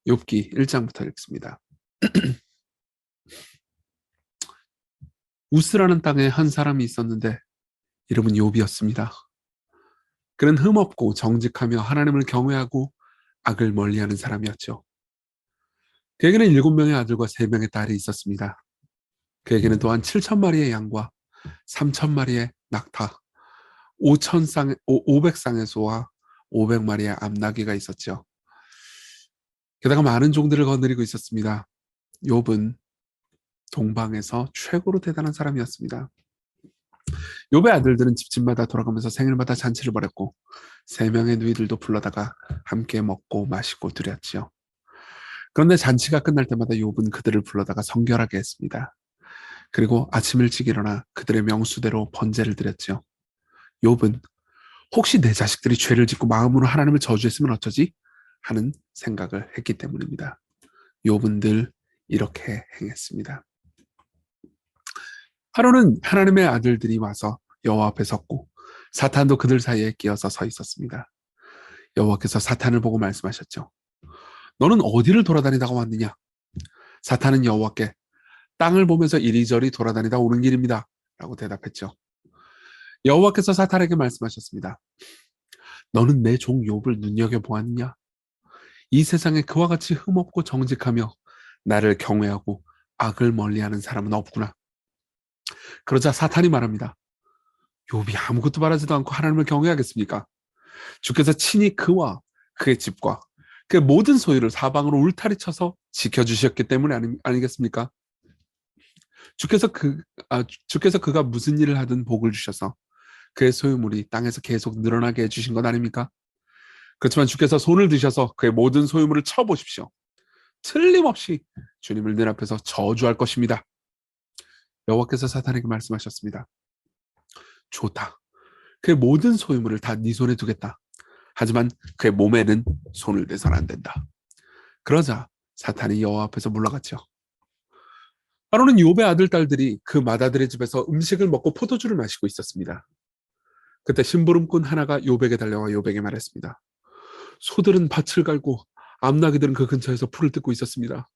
욥기 1장부터 읽습니다. 우스라는 땅에 한 사람이 있었는데 이름은 욥이었습니다. 그는 흠없고 정직하며 하나님을 경외하고 악을 멀리하는 사람이었죠. 그에게는 7명의 아들과 3명의 딸이 있었습니다. 그에게는 또한 7,000마리의 양과 3,000마리의 낙타, 500쌍의 소와 500마리의 암나귀가 있었죠. 게다가 많은 종들을 거느리고 있었습니다. 욥은 동방에서 최고로 대단한 사람이었습니다. 욥의 아들들은 집집마다 돌아가면서 생일마다 잔치를 벌였고 3명의 누이들도 불러다가 함께 먹고 마시고 드렸지요. 그런데 잔치가 끝날 때마다 욥은 그들을 불러다가 성결하게 했습니다. 그리고 아침 일찍 일어나 그들의 명수대로 번제를 드렸지요. 욥은 혹시 내 자식들이 죄를 짓고 마음으로 하나님을 저주했으면 어쩌지? 하는 생각을 했기 때문입니다. 욥은 늘 이렇게 행했습니다. 하루는 하나님의 아들들이 와서 여호와 앞에 섰고 사탄도 그들 사이에 끼어서 서 있었습니다. 여호와께서 사탄을 보고 말씀하셨죠. 너는 어디를 돌아다니다가 왔느냐? 사탄은 여호와께 땅을 보면서 이리저리 돌아다니다 오는 길입니다. 라고 대답했죠. 여호와께서 사탄에게 말씀하셨습니다. 너는 내 종 욥을 눈여겨보았느냐? 이 세상에 그와 같이 흠없고 정직하며 나를 경외하고 악을 멀리하는 사람은 없구나. 그러자 사탄이 말합니다. 욥이 아무것도 바라지도 않고 하나님을 경외하겠습니까? 주께서 친히 그와 그의 집과 그 모든 소유를 사방으로 울타리 쳐서 지켜주셨기 때문에 아니겠습니까? 주께서 그가 무슨 일을 하든 복을 주셔서 그의 소유물이 땅에서 계속 늘어나게 해주신 것 아닙니까? 그렇지만 주께서 손을 드셔서 그의 모든 소유물을 쳐보십시오. 틀림없이 주님을 늘 앞에서 저주할 것입니다. 여호와께서 사탄에게 말씀하셨습니다. 좋다. 그의 모든 소유물을 다 네 손에 두겠다. 하지만 그의 몸에는 손을 대서는 안 된다. 그러자 사탄이 여호와 앞에서 물러갔죠. 하루는 욥의 아들 딸들이 그 맏아들의 집에서 음식을 먹고 포도주를 마시고 있었습니다. 그때 심부름꾼 하나가 욥에게 달려와 욥에게 말했습니다. 소들은 밭을 갈고 암나귀들은 그 근처에서 풀을 뜯고 있었습니다.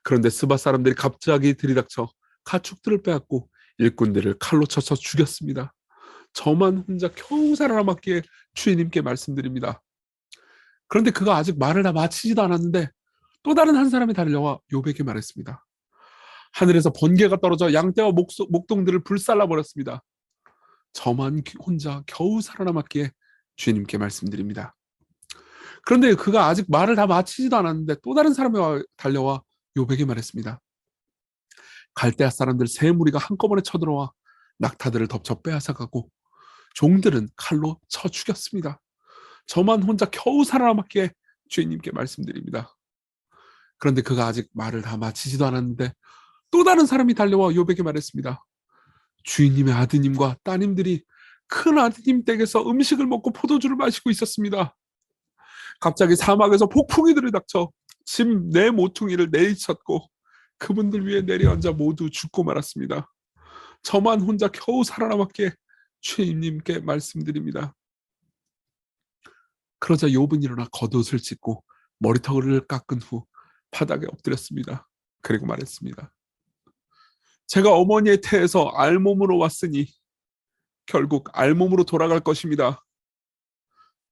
그런데 스바 사람들이 갑자기 들이닥쳐 가축들을 빼앗고 일꾼들을 칼로 쳐서 죽였습니다. 저만 혼자 겨우 살아남았기에 주인님께 말씀드립니다. 그런데 그가 아직 말을 다 마치지도 않았는데 또 다른 한 사람이 달려와 욥에게 말했습니다. 하늘에서 번개가 떨어져 양떼와 목동들을 불살라버렸습니다. 저만 혼자 겨우 살아남았기에 주인님께 말씀드립니다. 그런데 그가 아직 말을 다 마치지도 않았는데 또 다른 사람이 달려와 욥에게 말했습니다. 갈대아 사람들 세 무리가 한꺼번에 쳐들어와 낙타들을 덮쳐 빼앗아가고 종들은 칼로 쳐 죽였습니다. 저만 혼자 겨우 살아남았기에 주인님께 말씀드립니다. 그런데 그가 아직 말을 다 마치지도 않았는데 또 다른 사람이 달려와 욥에게 말했습니다. 주인님의 아드님과 따님들이 큰 아드님 댁에서 음식을 먹고 포도주를 마시고 있었습니다. 갑자기 사막에서 폭풍이 들이닥쳐 집 네 모퉁이를 내리쳤고 그분들 위에 내려앉아 모두 죽고 말았습니다. 저만 혼자 겨우 살아남았기에 주인님께 말씀드립니다. 그러자 욥은 일어나 겉옷을 찢고 머리털을 깎은 후 바닥에 엎드렸습니다. 그리고 말했습니다. 제가 어머니의 태에서 알몸으로 왔으니 결국 알몸으로 돌아갈 것입니다.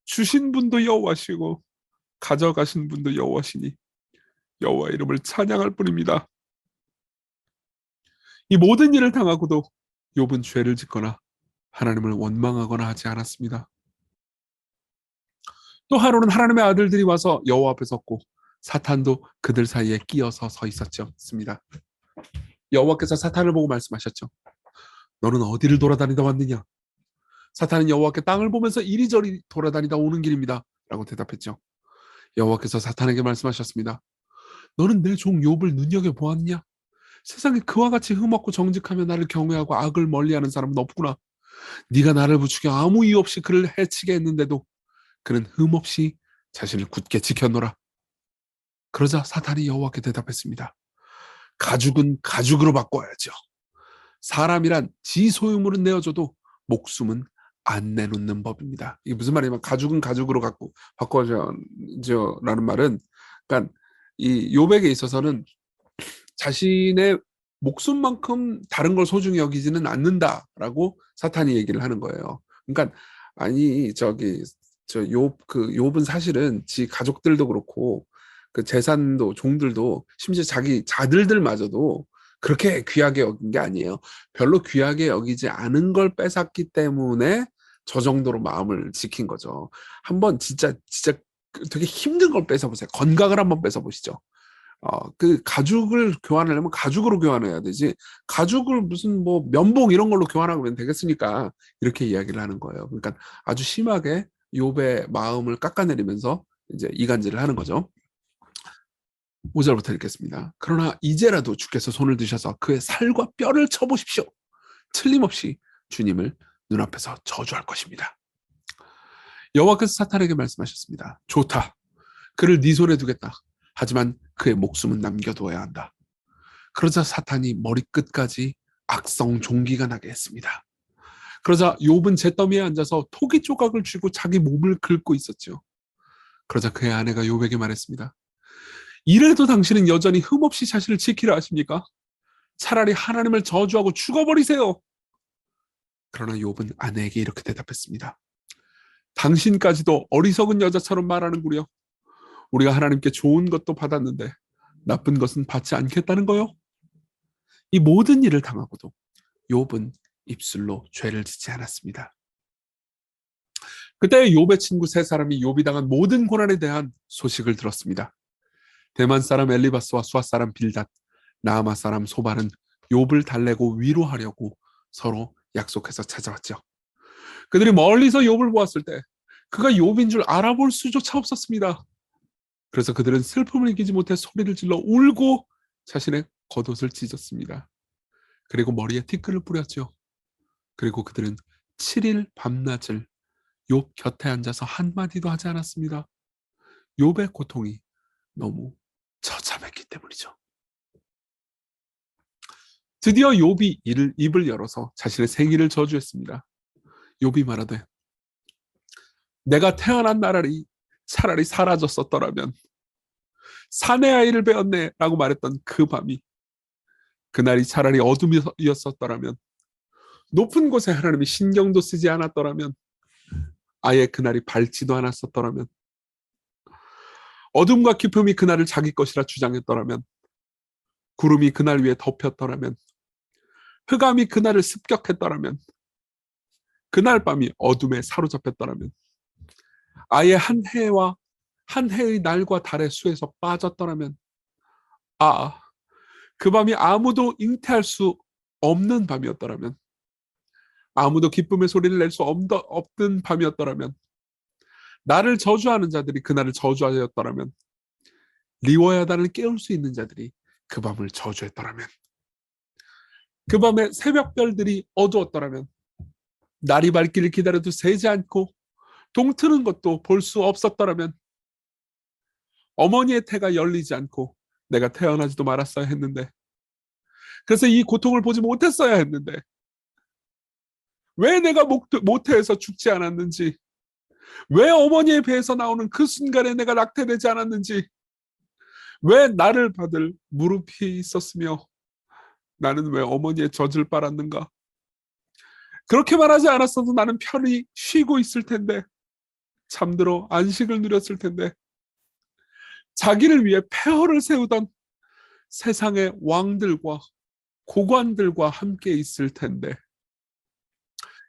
주신 분도 여호와시고 가져가신 분도 여호와시니 여호와 이름을 찬양할 뿐입니다. 이 모든 일을 당하고도 욥은 죄를 짓거나 하나님을 원망하거나 하지 않았습니다. 또 하루는 하나님의 아들들이 와서 여호와 앞에 섰고 사탄도 그들 사이에 끼어서 서 있었습니다. 여호와께서 사탄을 보고 말씀하셨죠. 너는 어디를 돌아다니다 왔느냐? 사탄은 여호와께 땅을 보면서 이리저리 돌아다니다 오는 길입니다. 라고 대답했죠. 여호와께서 사탄에게 말씀하셨습니다. 너는 내 종 욥을 눈여겨보았냐? 세상에 그와 같이 흠없고 정직하며 나를 경외하고 악을 멀리하는 사람은 없구나. 네가 나를 부추겨 아무 이유 없이 그를 해치게 했는데도 그는 흠없이 자신을 굳게 지켰노라. 그러자 사탄이 여호와께 대답했습니다. 가죽은 가죽으로 바꿔야죠. 사람이란 지 소유물은 내어줘도 목숨은 안 내놓는 법입니다. 이게 무슨 말이냐면 가죽은 가죽으로 바꿔야죠 라는 말은 그러니까 이 욥에게 있어서는 자신의 목숨만큼 다른 걸 소중히 여기지는 않는다라고 사탄이 얘기를 하는 거예요. 그러니까 아니 저 욥은 사실은 지 가족들도 그렇고 그 재산도 종들도 심지어 자기 자들들마저도 그렇게 귀하게 여긴 게 아니에요. 별로 귀하게 여기지 않은 걸 뺏었기 때문에 저 정도로 마음을 지킨 거죠. 한번 진짜 되게 힘든 걸 뺏어보세요. 건강을 한번 뺏어보시죠. 그 가죽을 교환하려면 가죽으로 교환해야 되지, 가죽을 무슨 뭐 면봉 이런 걸로 교환하면 되겠으니까 이렇게 이야기를 하는 거예요. 그러니까 아주 심하게 욥의 마음을 깎아내리면서 이제 이간질을 하는 거죠. 5절부터 읽겠습니다. 그러나 이제라도 주께서 손을 드셔서 그의 살과 뼈를 쳐보십시오. 틀림없이 주님을 눈앞에서 저주할 것입니다. 여호와께서 사탄에게 말씀하셨습니다. 좋다. 그를 네 손에 두겠다. 하지만 그의 목숨은 남겨두어야 한다. 그러자 사탄이 머리끝까지 악성 종기가 나게 했습니다. 그러자 욥은 잿더미에 앉아서 토기 조각을 쥐고 자기 몸을 긁고 있었죠. 그러자 그의 아내가 욥에게 말했습니다. 이래도 당신은 여전히 흠없이 자신을 지키려 하십니까? 차라리 하나님을 저주하고 죽어버리세요. 그러나 욥은 아내에게 이렇게 대답했습니다. 당신까지도 어리석은 여자처럼 말하는구려. 우리가 하나님께 좋은 것도 받았는데 나쁜 것은 받지 않겠다는 거요? 이 모든 일을 당하고도 욥은 입술로 죄를 짓지 않았습니다. 그때 욥의 친구 세 사람이 욥이 당한 모든 고난에 대한 소식을 들었습니다. 대만 사람 엘리바스와 수아 사람 빌닷, 나아마 사람 소발은 욥을 달래고 위로하려고 서로 약속해서 찾아왔죠. 그들이 멀리서 욥을 보았을 때 그가 욥인 줄 알아볼 수조차 없었습니다. 그래서 그들은 슬픔을 이기지 못해 소리를 질러 울고 자신의 겉옷을 찢었습니다. 그리고 머리에 티끌을 뿌렸죠. 그리고 그들은 7일 밤낮을 욥 곁에 앉아서 한마디도 하지 않았습니다. 욥의 고통이 너무 처참했기 때문이죠. 드디어 욥이 입을 열어서 자신의 생일을 저주했습니다. 욥이 말하되 내가 태어난 나라리 차라리 사라졌었더라면, 사내 아이를 베었네 라고 말했던 그 밤이 그날이 차라리 어둠이었었더라면, 높은 곳에 하나님이 신경도 쓰지 않았더라면, 아예 그날이 밝지도 않았었더라면, 어둠과 기쁨이 그날을 자기 것이라 주장했더라면, 구름이 그날 위에 덮였더라면, 흑암이 그날을 습격했더라면, 그날 밤이 어둠에 사로잡혔더라면, 아예 한 해의 날과 달의 수에서 빠졌더라면, 그 밤이 아무도 잉태할 수 없는 밤이었더라면, 아무도 기쁨의 소리를 낼 수 없는 밤이었더라면, 나를 저주하는 자들이 그날을 저주하였더라면, 리워야단을 깨울 수 있는 자들이 그 밤을 저주했더라면, 그 밤에 새벽별들이 어두웠더라면, 날이 밝기를 기다려도 새지 않고 동트는 것도 볼 수 없었더라면, 어머니의 태가 열리지 않고 내가 태어나지도 말았어야 했는데, 그래서 이 고통을 보지 못했어야 했는데, 왜 내가 모태에서 죽지 않았는지, 왜 어머니의 배에서 나오는 그 순간에 내가 낙태되지 않았는지, 왜 나를 받을 무릎이 있었으며 나는 왜 어머니의 젖을 빨았는가. 그렇게 말하지 않았어도 나는 편히 쉬고 있을 텐데, 잠들어 안식을 누렸을 텐데, 자기를 위해 폐허를 세우던 세상의 왕들과 고관들과 함께 있을 텐데.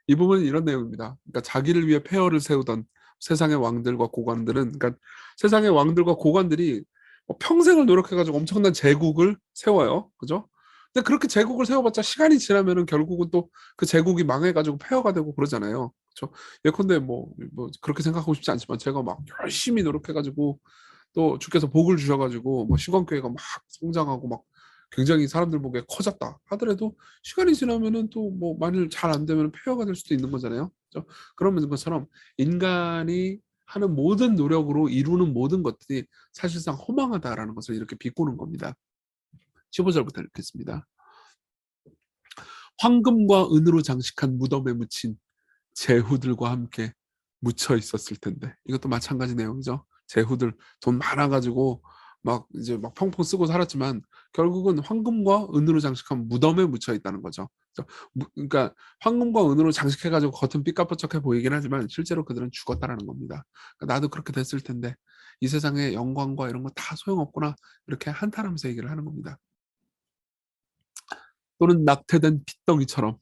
이 부분은 이런 내용입니다. 그러니까 자기를 위해 폐허를 세우던 세상의 왕들과 고관들은, 그러니까 세상의 왕들과 고관들이 평생을 노력해가지고 엄청난 제국을 세워요. 그죠? 근데 그렇게 제국을 세워봤자 시간이 지나면은 결국은 또 그 제국이 망해가지고 폐허가 되고 그러잖아요. 그렇죠? 예컨대 뭐 그렇게 생각하고 싶지 않지만 제가 막 열심히 노력해가지고 또 주께서 복을 주셔가지고 뭐 시건교회가 막 성장하고 막 굉장히 사람들 보기에 커졌다 하더라도 시간이 지나면은 또 뭐 만일 잘 안 되면 폐허가 될 수도 있는 거잖아요. 그렇죠? 그런 것처럼 인간이 하는 모든 노력으로 이루는 모든 것들이 사실상 허망하다라는 것을 이렇게 비꼬는 겁니다. 15절부터 읽겠습니다. 황금과 은으로 장식한 무덤에 묻힌 제후들과 함께 묻혀 있었을 텐데, 이것도 마찬가지 내용이죠. 제후들 돈 많아가지고 막 이제 막 펑펑 쓰고 살았지만 결국은 황금과 은으로 장식한 무덤에 묻혀 있다는 거죠. 그러니까 황금과 은으로 장식해가지고 겉은 삐까뻔쩍해 보이긴 하지만 실제로 그들은 죽었다라는 겁니다. 그러니까 나도 그렇게 됐을 텐데 이 세상의 영광과 이런 거 다 소용없구나 이렇게 한탄하면서 얘기를 하는 겁니다. 또는 낙태된 핏덩이처럼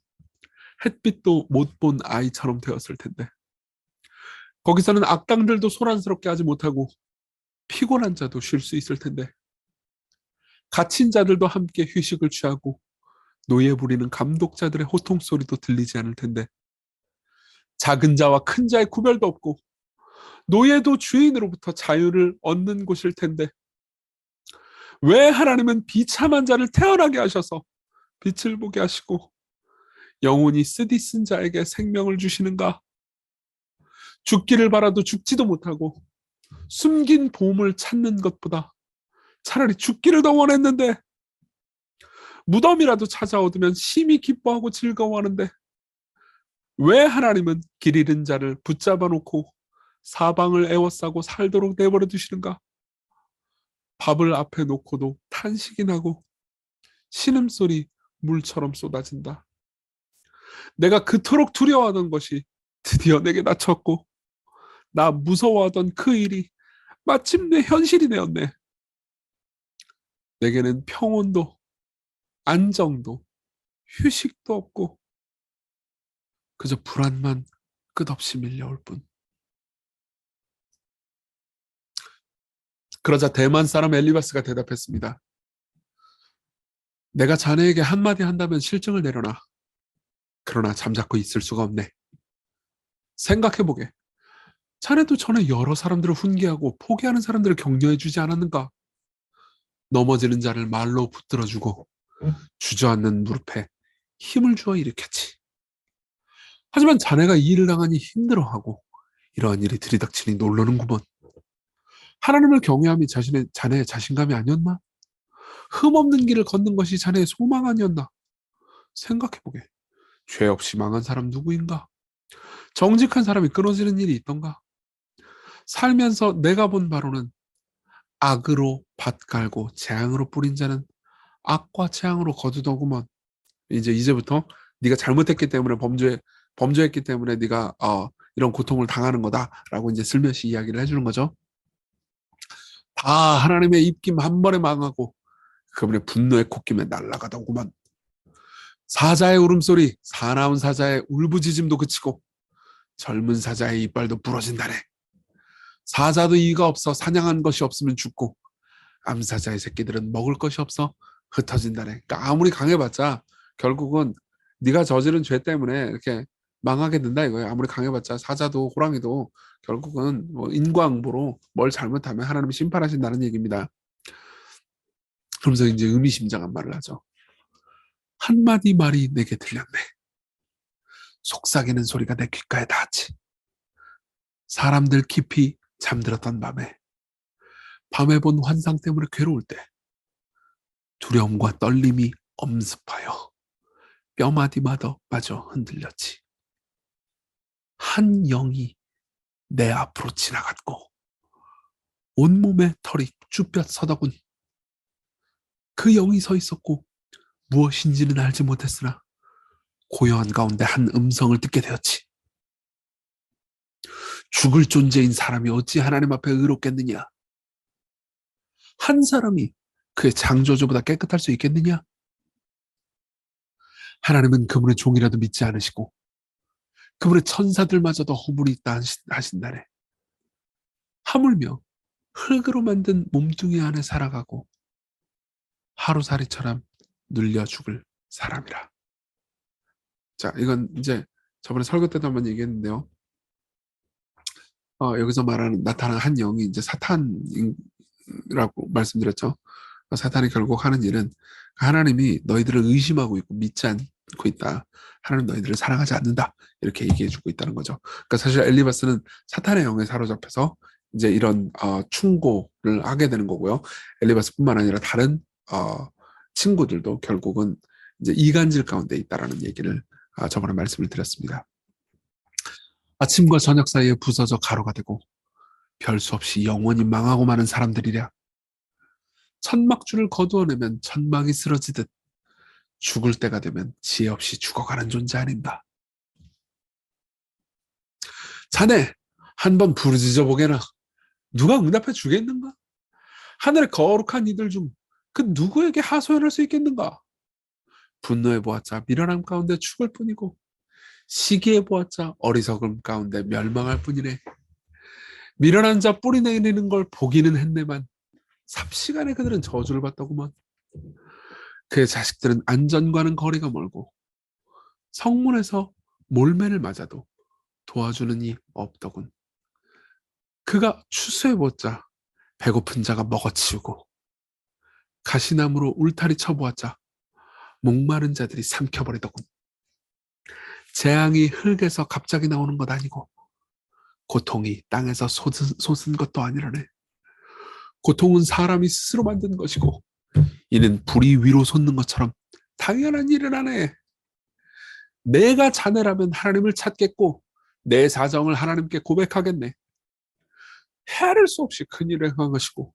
햇빛도 못 본 아이처럼 되었을 텐데 거기서는 악당들도 소란스럽게 하지 못하고 피곤한 자도 쉴 수 있을 텐데 갇힌 자들도 함께 휴식을 취하고 노예 부리는 감독자들의 호통 소리도 들리지 않을 텐데 작은 자와 큰 자의 구별도 없고 노예도 주인으로부터 자유를 얻는 곳일 텐데 왜 하나님은 비참한 자를 태어나게 하셔서 빛을 보게 하시고 영혼이 쓰디쓴 자에게 생명을 주시는가? 죽기를 바라도 죽지도 못하고 숨긴 보물을 찾는 것보다 차라리 죽기를 더 원했는데 무덤이라도 찾아 얻으면 심히 기뻐하고 즐거워하는데 왜 하나님은 길 잃은 자를 붙잡아 놓고 사방을 애워싸고 살도록 내버려 두시는가? 밥을 앞에 놓고도 탄식이 나고 신음소리 물처럼 쏟아진다. 내가 그토록 두려워하던 것이 드디어 내게 닥쳤고 나 무서워하던 그 일이 마침내 현실이 되었네. 내게는 평온도 안정도 휴식도 없고 그저 불안만 끝없이 밀려올 뿐. 그러자 대만 사람 엘리바스가 대답했습니다. 내가 자네에게 한마디 한다면 실증을 내려놔. 그러나 잠자코 있을 수가 없네. 생각해보게. 자네도 전에 여러 사람들을 훈계하고 포기하는 사람들을 격려해주지 않았는가? 넘어지는 자를 말로 붙들어주고 주저앉는 무릎에 힘을 주어 일으켰지. 하지만 자네가 이 일을 당하니 힘들어하고 이러한 일이 들이닥치니 놀라는구먼. 하나님을 경외함이 자네의 자신감이 아니었나? 흠없는 길을 걷는 것이 자네의 소망 아니었나? 생각해보게. 죄 없이 망한 사람 누구인가? 정직한 사람이 끊어지는 일이 있던가? 살면서 내가 본 바로는 악으로 밭 갈고 재앙으로 뿌린 자는 악과 재앙으로 거두더구먼. 이제부터 네가 잘못했기 때문에 범죄했기 때문에 네가 이런 고통을 당하는 거다라고 이제 슬며시 이야기를 해주는 거죠. 다 하나님의 입김 한 번에 망하고 그분의 분노의 콧김에 날아가더구먼. 사자의 울음소리, 사나운 사자의 울부짖음도 그치고 젊은 사자의 이빨도 부러진다네. 사자도 이가 없어 사냥한 것이 없으면 죽고 암사자의 새끼들은 먹을 것이 없어 흩어진다네. 그러니까 아무리 강해봤자 결국은 네가 저지른 죄 때문에 이렇게 망하게 된다 이거예요. 아무리 강해봤자 사자도 호랑이도 결국은 뭐 인과응보로 뭘 잘못하면 하나님이 심판하신다는 얘기입니다. 그러면서 이제 의미심장한 말을 하죠. 한마디 말이 내게 들렸네. 속삭이는 소리가 내 귓가에 닿았지. 사람들 깊이 잠들었던 밤에 본 환상 때문에 괴로울 때 두려움과 떨림이 엄습하여 뼈마디마다 마저 흔들렸지. 한 영이 내 앞으로 지나갔고 온몸에 털이 쭈뼛 서더군. 그 영이 서 있었고 무엇인지는 알지 못했으나 고요한 가운데 한 음성을 듣게 되었지. 죽을 존재인 사람이 어찌 하나님 앞에 의롭겠느냐? 한 사람이 그의 창조주보다 깨끗할 수 있겠느냐? 하나님은 그분의 종이라도 믿지 않으시고 그분의 천사들마저도 허물이 있다 하신다네. 하물며 흙으로 만든 몸뚱이 안에 살아가고 하루살이처럼 눌려 죽을 사람이라. 자, 이건 이제 저번에 설교 때도 한번 얘기했는데요. 여기서 말하는 나타난 한 영이 이제 사탄이라고 말씀드렸죠. 사탄이 결국 하는 일은 하나님이 너희들을 의심하고 있고 믿지 않고 있다. 하나님 너희들을 사랑하지 않는다. 이렇게 얘기해주고 있다는 거죠. 그러니까 사실 엘리바스는 사탄의 영에 사로잡혀서 이제 이런 충고를 하게 되는 거고요. 엘리바스뿐만 아니라 다른 친구들도 결국은 이제 이간질 가운데 있다라는 얘기를 저번에 말씀을 드렸습니다. 아침과 저녁 사이에 부서져 가루가 되고 별 수 없이 영원히 망하고 마는 사람들이랴. 천막줄을 거두어내면 천막이 쓰러지듯 죽을 때가 되면 지혜 없이 죽어가는 존재 아닌가. 자네 한번 부르짖어 보게나. 누가 응답해 주겠는가? 하늘의 거룩한 이들 중 그 누구에게 하소연할 수 있겠는가? 분노해 보았자 미련함 가운데 죽을 뿐이고 시기해 보았자 어리석음 가운데 멸망할 뿐이네. 미련한 자 뿌리 내리는 걸 보기는 했네만 삽시간에 그들은 저주를 받더구먼. 그의 자식들은 안전과는 거리가 멀고 성문에서 몰매를 맞아도 도와주는 이 없더군. 그가 추수해 보았자 배고픈 자가 먹어치우고 가시나무로 울타리 쳐보았자 목마른 자들이 삼켜버리더군. 재앙이 흙에서 갑자기 나오는 것 아니고 고통이 땅에서 솟은 것도 아니라네. 고통은 사람이 스스로 만든 것이고 이는 불이 위로 솟는 것처럼 당연한 일을 하네. 내가 자네라면 하나님을 찾겠고 내 사정을 하나님께 고백하겠네. 헤아릴 수 없이 큰 일을 행한 것이고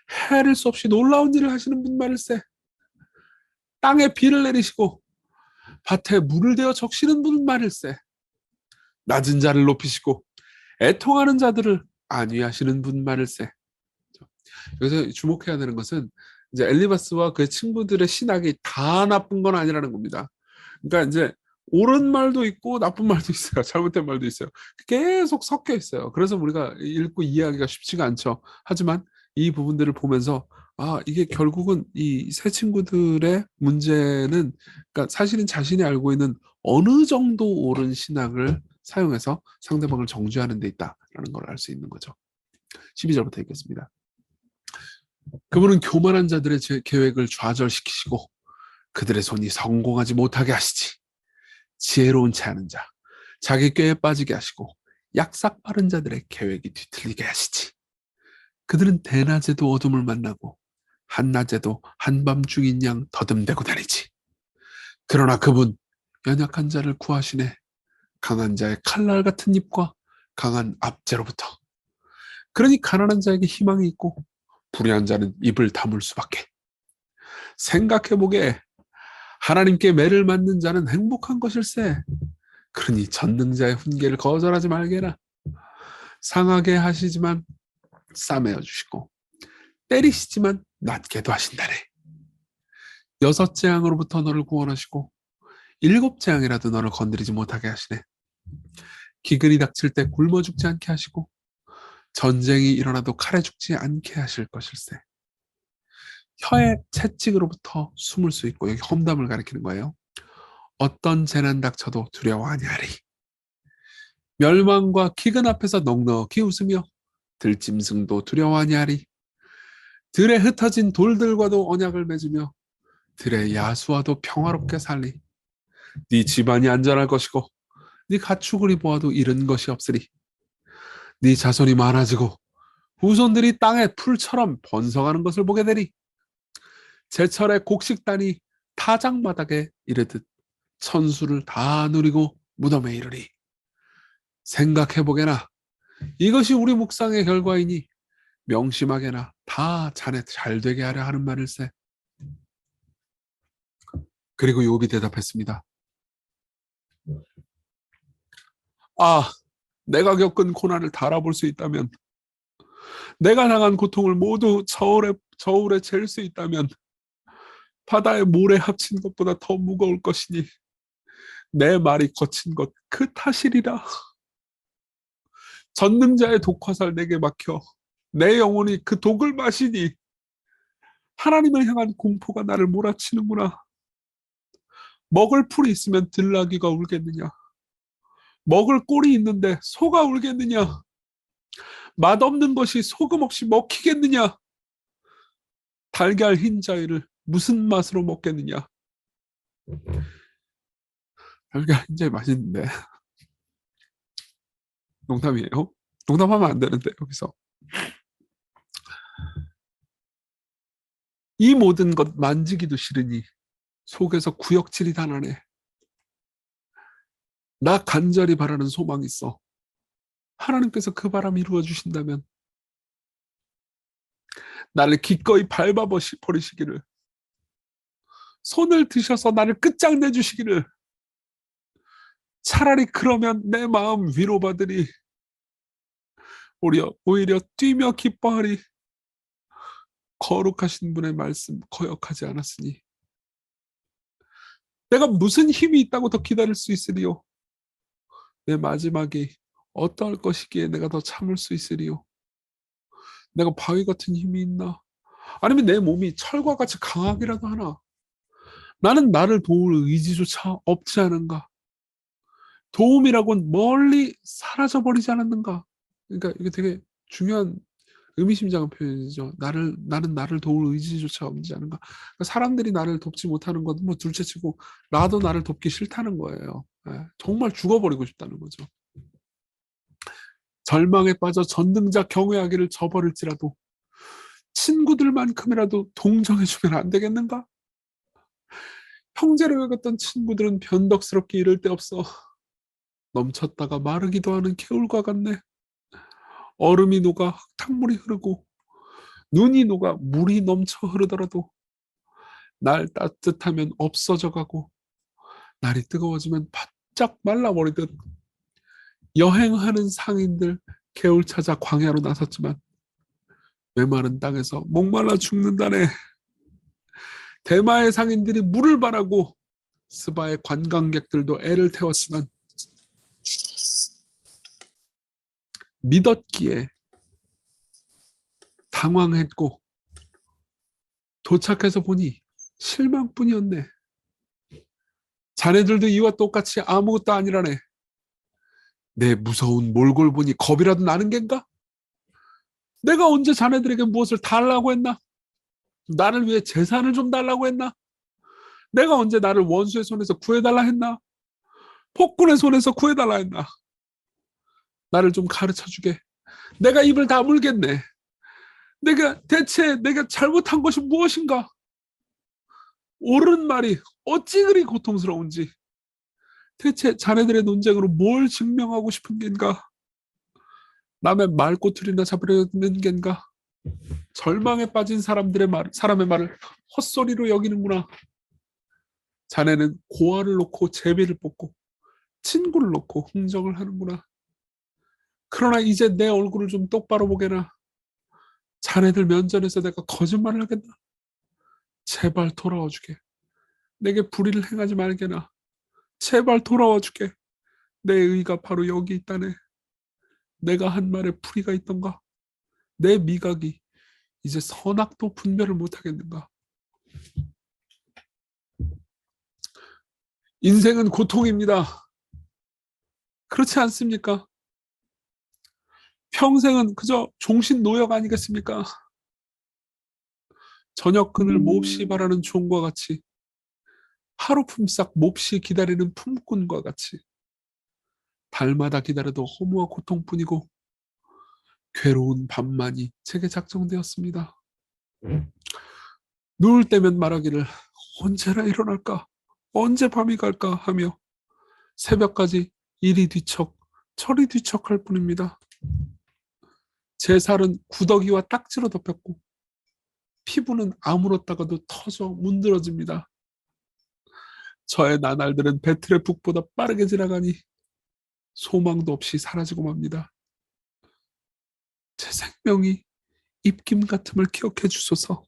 헤아릴 수 없이 놀라운 일을 하시는 분 말일세. 땅에 비를 내리시고 밭에 물을 대어 적시는 분 말일세. 낮은 자를 높이시고 애통하는 자들을 안위하시는 분 말일세. 여기서 주목해야 되는 것은 이제 엘리바스와 그의 친구들의 신학이 다 나쁜 건 아니라는 겁니다. 그러니까 이제 옳은 말도 있고 나쁜 말도 있어요. 잘못된 말도 있어요. 계속 섞여 있어요. 그래서 우리가 읽고 이해하기가 쉽지가 않죠. 하지만 이 부분들을 보면서 이게 결국은 이 세 친구들의 문제는 그러니까 사실은 자신이 알고 있는 어느 정도 옳은 신학을 사용해서 상대방을 정죄하는 데 있다라는 걸 알 수 있는 거죠. 12절부터 읽겠습니다. 그분은 교만한 자들의 계획을 좌절시키시고 그들의 손이 성공하지 못하게 하시지. 지혜로운 채 하는 자, 자기 꾀에 빠지게 하시고 약삭 빠른 자들의 계획이 뒤틀리게 하시지. 그들은 대낮에도 어둠을 만나고 한낮에도 한밤중인 양 더듬대고 다니지. 그러나 그분 연약한 자를 구하시네. 강한 자의 칼날 같은 입과 강한 압제로부터. 그러니 가난한 자에게 희망이 있고 불의한 자는 입을 다물 수밖에. 생각해보게 하나님께 매를 맞는 자는 행복한 것일세. 그러니 전능자의 훈계를 거절하지 말게라. 상하게 하시지만 싸매어 주시고 때리시지만 낫게도 하신다네. 6 재앙으로부터 너를 구원하시고 7 재앙이라도 너를 건드리지 못하게 하시네. 기근이 닥칠 때 굶어 죽지 않게 하시고 전쟁이 일어나도 칼에 죽지 않게 하실 것일세. 혀의 채찍으로부터 숨을 수 있고, 여기 험담을 가리키는 거예요. 어떤 재난 닥쳐도 두려워 아니하리. 멸망과 기근 앞에서 넉넉히 웃으며 들짐승도 두려워 아니하리. 들에 흩어진 돌들과도 언약을 맺으며 들의 야수와도 평화롭게 살리. 네 집안이 안전할 것이고 네 가축을 보아도 잃은 것이 없으리. 네 자손이 많아지고 후손들이 땅의 풀처럼 번성하는 것을 보게 되리. 제철의 곡식단이 타작마당에 이르듯 천수를 다 누리고 무덤에 이르리. 생각해보게나 이것이 우리 묵상의 결과이니 명심하게나 다 자네 잘되게 하려 하는 말일세. 그리고 욥이 대답했습니다. 내가 겪은 고난을 달아볼 수 있다면, 내가 당한 고통을 모두 저울에 잴 수 있다면 바다의 모래 합친 것보다 더 무거울 것이니 내 말이 거친 것 그 탓이리라. 전능자의 독화살 내게 막혀 내 영혼이 그 독을 마시니 하나님을 향한 공포가 나를 몰아치는구나. 먹을 풀이 있으면 들나귀가 울겠느냐? 먹을 꼴이 있는데 소가 울겠느냐? 맛없는 것이 소금 없이 먹히겠느냐? 달걀 흰자위를 무슨 맛으로 먹겠느냐? 달걀 흰자위 맛있는데. 농담이에요. 농담하면 안 되는데 여기서. 이 모든 것 만지기도 싫으니 속에서 구역질이 다 나네. 나 간절히 바라는 소망이 있어. 하나님께서 그 바람 이루어 주신다면 나를 기꺼이 밟아버리시기를, 손을 드셔서 나를 끝장내 주시기를, 차라리 그러면 내 마음 위로받으리, 오히려 뛰며 기뻐하리. 거룩하신 분의 말씀 거역하지 않았으니 내가 무슨 힘이 있다고 더 기다릴 수 있으리요? 내 마지막이 어떠할 것이기에 내가 더 참을 수 있으리요? 내가 바위 같은 힘이 있나? 아니면 내 몸이 철과 같이 강하기라도 하나? 나는 나를 도울 의지조차 없지 않은가? 도움이라곤 멀리 사라져버리지 않았는가? 그러니까 이게 되게 중요한 의미심장한 표현이죠. 나는 나를 도울 의지조차 없지 않은가? 그러니까 사람들이 나를 돕지 못하는 건 뭐 둘째치고 나도 나를 돕기 싫다는 거예요. 예, 정말 죽어버리고 싶다는 거죠. 절망에 빠져 전능자 경외하기를 저버릴지라도 친구들만큼이라도 동정해주면 안 되겠는가? 형제로 여겼던 친구들은 변덕스럽게 이럴 데 없어 넘쳤다가 마르기도 하는 개울과 같네. 얼음이 녹아 흙탕물이 흐르고 눈이 녹아 물이 넘쳐 흐르더라도 날 따뜻하면 없어져 가고 날이 뜨거워지면 바짝 말라버리듯 여행하는 상인들 개울 찾아 광야로 나섰지만 메마른 땅에서 목말라 죽는다네. 대마의 상인들이 물을 바라고 스바의 관광객들도 애를 태웠지만 믿었기에 당황했고 도착해서 보니 실망뿐이었네. 자네들도 이와 똑같이 아무것도 아니라네. 내 무서운 몰골 보니 겁이라도 나는 겐가? 내가 언제 자네들에게 무엇을 달라고 했나? 나를 위해 재산을 좀 달라고 했나? 내가 언제 나를 원수의 손에서 구해달라 했나? 폭군의 손에서 구해달라 했나? 나를 좀 가르쳐주게. 내가 입을 다물겠네. 내가 잘못한 것이 무엇인가? 옳은 말이 어찌 그리 고통스러운지. 대체 자네들의 논쟁으로 뭘 증명하고 싶은 겐가? 남의 말꼬투리나 잡으려는 겐가? 절망에 빠진 사람의 말을 헛소리로 여기는구나. 자네는 고아를 놓고 제비를 뽑고 친구를 놓고 흥정을 하는구나. 그러나 이제 내 얼굴을 좀 똑바로 보게나. 자네들 면전에서 내가 거짓말을 하겠나? 제발 돌아와 주게. 내게 불의를 행하지 말게나. 제발 돌아와 주게. 내 의가 바로 여기 있다네. 내가 한 말에 불의가 있던가? 내 미각이 이제 선악도 분별을 못하겠는가? 인생은 고통입니다. 그렇지 않습니까? 평생은 그저 종신노역 아니겠습니까? 저녁 그늘 몹시 바라는 종과 같이 하루 품삯 몹시 기다리는 품꾼과 같이 달마다 기다려도 허무와 고통뿐이고 괴로운 밤만이 제게 작정되었습니다. 누울 때면 말하기를 언제나 일어날까? 언제 밤이 갈까? 하며 새벽까지 이리 뒤척 저리 뒤척할 뿐입니다. 제 살은 구더기와 딱지로 덮였고 피부는 아물었다가도 터져 문드러집니다. 저의 나날들은 배틀의 북보다 빠르게 지나가니 소망도 없이 사라지고 맙니다. 제 생명이 입김 같음을 기억해 주소서.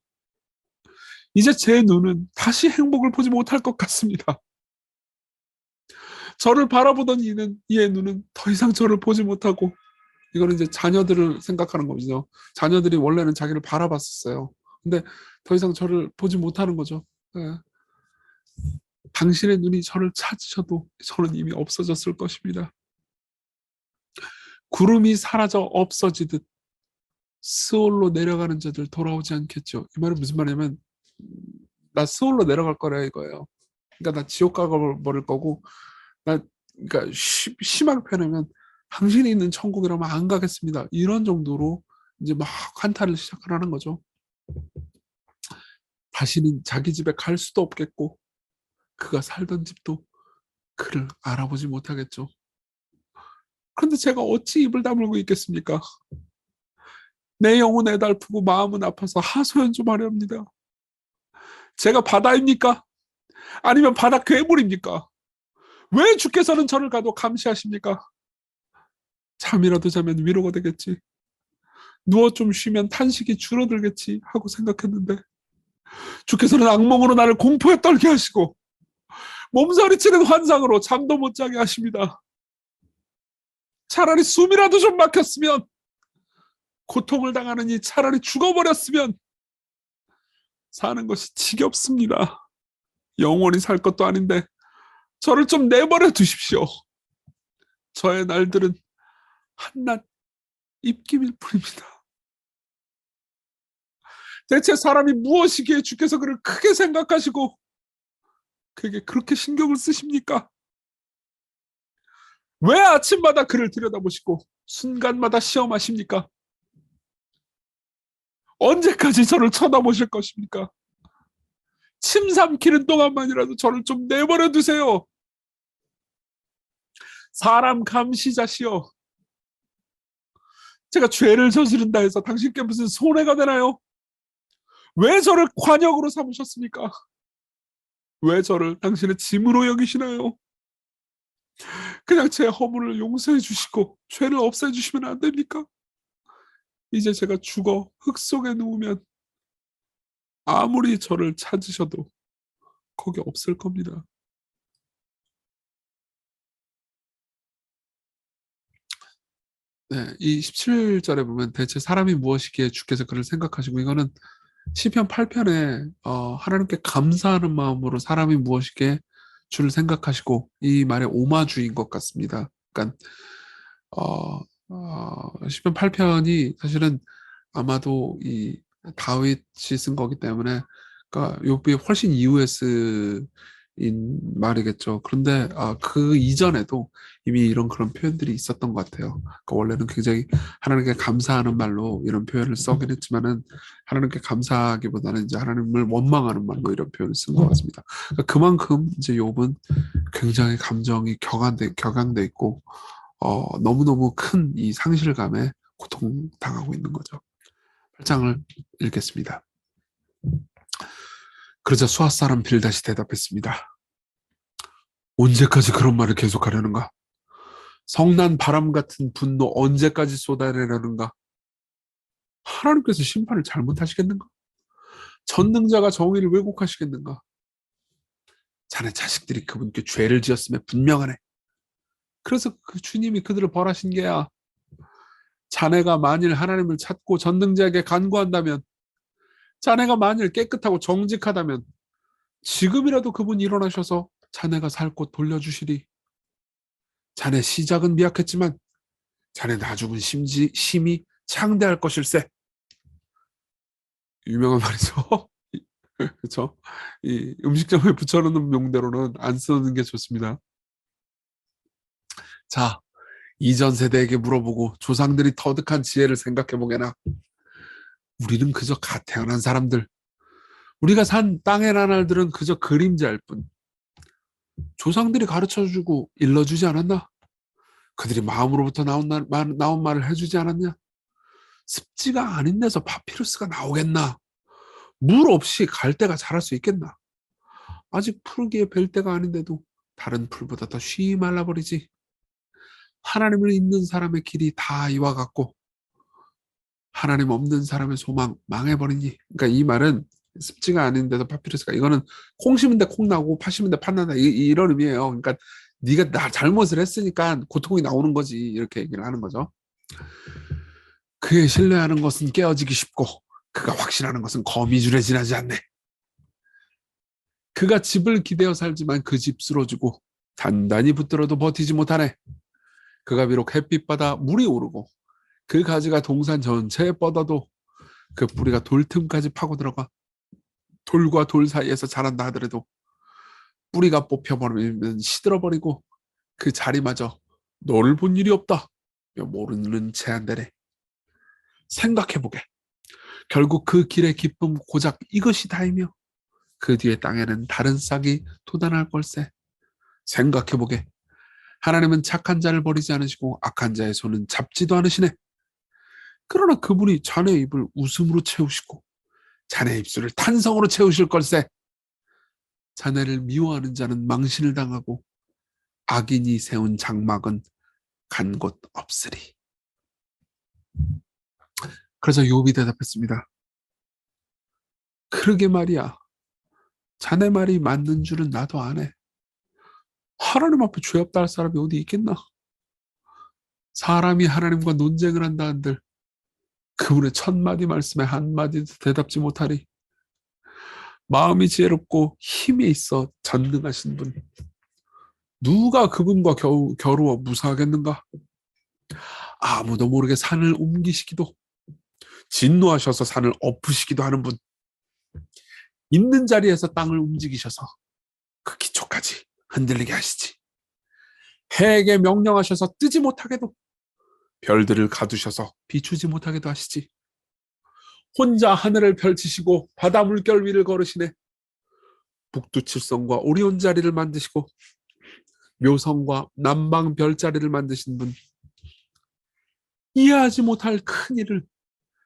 이제 제 눈은 다시 행복을 보지 못할 것 같습니다. 저를 바라보던 이의 눈은 더 이상 저를 보지 못하고, 이거는 이제 자녀들을 생각하는 거죠. 자녀들이 원래는 자기를 바라봤었어요. 근데 더 이상 저를 보지 못하는 거죠. 네. 당신의 눈이 저를 찾으셔도 저는 이미 없어졌을 것입니다. 구름이 사라져 없어지듯 스올로 내려가는 자들 돌아오지 않겠죠. 이 말은 무슨 말이냐면 나 스올로 내려갈 거라 이거예요. 그러니까 나 지옥 가버릴 거고, 나 그러니까 심하게 표현하면 당신이 있는 천국이라면 안 가겠습니다. 이런 정도로 이제 막 한탄을 시작하라는 거죠. 다시는 자기 집에 갈 수도 없겠고 그가 살던 집도 그를 알아보지 못하겠죠. 그런데 제가 어찌 입을 다물고 있겠습니까? 내 영혼 애달프고 마음은 아파서 하소연 좀 하렵니다. 제가 바다입니까? 아니면 바다 괴물입니까? 왜 주께서는 저를 가도 감시하십니까? 잠이라도 자면 위로가 되겠지. 누워 좀 쉬면 탄식이 줄어들겠지 하고 생각했는데 주께서는 악몽으로 나를 공포에 떨게 하시고 몸서리치는 환상으로 잠도 못 자게 하십니다. 차라리 숨이라도 좀 막혔으면, 고통을 당하느니 차라리 죽어버렸으면, 사는 것이 지겹습니다. 영원히 살 것도 아닌데 저를 좀 내버려 두십시오. 저의 날들은 한낱 입김일 뿐입니다. 대체 사람이 무엇이기에 주께서 그를 크게 생각하시고 그에게 그렇게 신경을 쓰십니까? 왜 아침마다 그를 들여다보시고 순간마다 시험하십니까? 언제까지 저를 쳐다보실 것입니까? 침 삼키는 동안만이라도 저를 좀 내버려 두세요. 사람 감시자시여, 제가 죄를 저지른다 해서 당신께 무슨 손해가 되나요? 왜 저를 관역으로 삼으셨습니까? 왜 저를 당신의 짐으로 여기시나요? 그냥 제 허물을 용서해 주시고 죄를 없애 주시면 안 됩니까? 이제 제가 죽어 흙 속에 누우면 아무리 저를 찾으셔도 거기 없을 겁니다. 네, 이 17절에 보면 대체 사람이 무엇이기에 주께서 그를 생각하시고, 이거는 시편 8편에 하나님께 감사하는 마음으로 사람이 무엇이기에 주를 생각하시고, 이 말의 오마주인 것 같습니다. 그러니까 시편 8편이 사실은 아마도 이 다윗이 쓴 거기 때문에, 그러니까 욥이 훨씬 이후에 쓴 말이겠죠. 그런데 그 이전에도 이미 이런 그런 표현들이 있었던 것 같아요. 그러니까 원래는 굉장히 하나님께 감사하는 말로 이런 표현을 써긴 했지만은, 하나님께 감사하기보다는 이제 하나님을 원망하는 말로 이런 표현을 쓴 것 같습니다. 그러니까 그만큼 이제 욥은 굉장히 감정이 격양돼 있고 너무너무 큰 이 상실감에 고통당하고 있는 거죠. 8장을 읽겠습니다. 그러자 수앗 사람 빌닷이 대답했습니다. 언제까지 그런 말을 계속하려는가? 성난 바람 같은 분노 언제까지 쏟아내려는가? 하나님께서 심판을 잘못하시겠는가? 전능자가 정의를 왜곡하시겠는가? 자네 자식들이 그분께 죄를 지었음에 분명하네. 그래서 그 주님이 그들을 벌하신 게야. 자네가 만일 하나님을 찾고 전능자에게 간구한다면, 자네가 만일 깨끗하고 정직하다면 지금이라도 그분이 일어나셔서 자네가 살 곳 돌려주시리. 자네 시작은 미약했지만 자네 나중은 심히 창대할 것일세. 유명한 말이죠. 그렇죠? 이 음식점에 붙여놓는 명대로는 안 쓰는 게 좋습니다. 자, 이전 세대에게 물어보고 조상들이 터득한 지혜를 생각해보게나. 우리는 그저 갓 태어난 사람들, 우리가 산 땅의 나날들은 그저 그림자일 뿐. 조상들이 가르쳐주고 일러주지 않았나? 그들이 마음으로부터 나온 말을 해주지 않았냐? 습지가 아닌 데서 파피루스가 나오겠나? 물 없이 갈대가 자랄 수 있겠나? 아직 푸르기에 뵐 때가 아닌데도 다른 풀보다 더 쉬이 말라버리지. 하나님을 잊는 사람의 길이 다 이와 같고 하나님 없는 사람의 소망 망해버리니. 그러니까 이 말은 습지가 아닌데도 파피루스가, 이거는 콩 심은 데 콩 나고 파 심은 데 팥 난다, 이런 의미예요. 그러니까 네가 잘못을 했으니까 고통이 나오는 거지, 이렇게 얘기를 하는 거죠. 그의 신뢰하는 것은 깨어지기 쉽고 그가 확신하는 것은 거미줄에 지나지 않네. 그가 집을 기대어 살지만 그 집 쓰러지고 단단히 붙들어도 버티지 못하네. 그가 비록 햇빛바다 물이 오르고 그 가지가 동산 전체에 뻗어도 그 뿌리가 돌 틈까지 파고 들어가 돌과 돌 사이에서 자란다 하더라도 뿌리가 뽑혀버리면 시들어버리고 그 자리마저 너를 본 일이 없다 모르는 채 한다네. 생각해보게. 결국 그 길의 기쁨 고작 이것이 다이며 그 뒤에 땅에는 다른 싹이 돋아날 걸세. 생각해보게. 하나님은 착한 자를 버리지 않으시고 악한 자의 손은 잡지도 않으시네. 그러나 그분이 자네의 입을 웃음으로 채우시고 자네의 입술을 탄성으로 채우실 걸세. 자네를 미워하는 자는 망신을 당하고 악인이 세운 장막은 간 곳 없으리. 그래서 욥이 대답했습니다. 그러게 말이야. 자네 말이 맞는 줄은 나도 아네. 하나님 앞에 죄 없다 할 사람이 어디 있겠나? 사람이 하나님과 논쟁을 한다 한들 그분의 첫 마디 말씀에 한 마디도 대답지 못하리. 마음이 지혜롭고 힘이 있어 전능하신 분. 누가 그분과 겨루어 무사하겠는가? 아무도 모르게 산을 옮기시기도, 진노하셔서 산을 엎으시기도 하는 분. 있는 자리에서 땅을 움직이셔서 그 기초까지 흔들리게 하시지. 해에게 명령하셔서 뜨지 못하게도, 별들을 가두셔서 비추지 못하게도 하시지. 혼자 하늘을 펼치시고 바다 물결 위를 걸으시네. 북두칠성과 오리온 자리를 만드시고 묘성과 남방 별자리를 만드신 분. 이해하지 못할 큰 일을,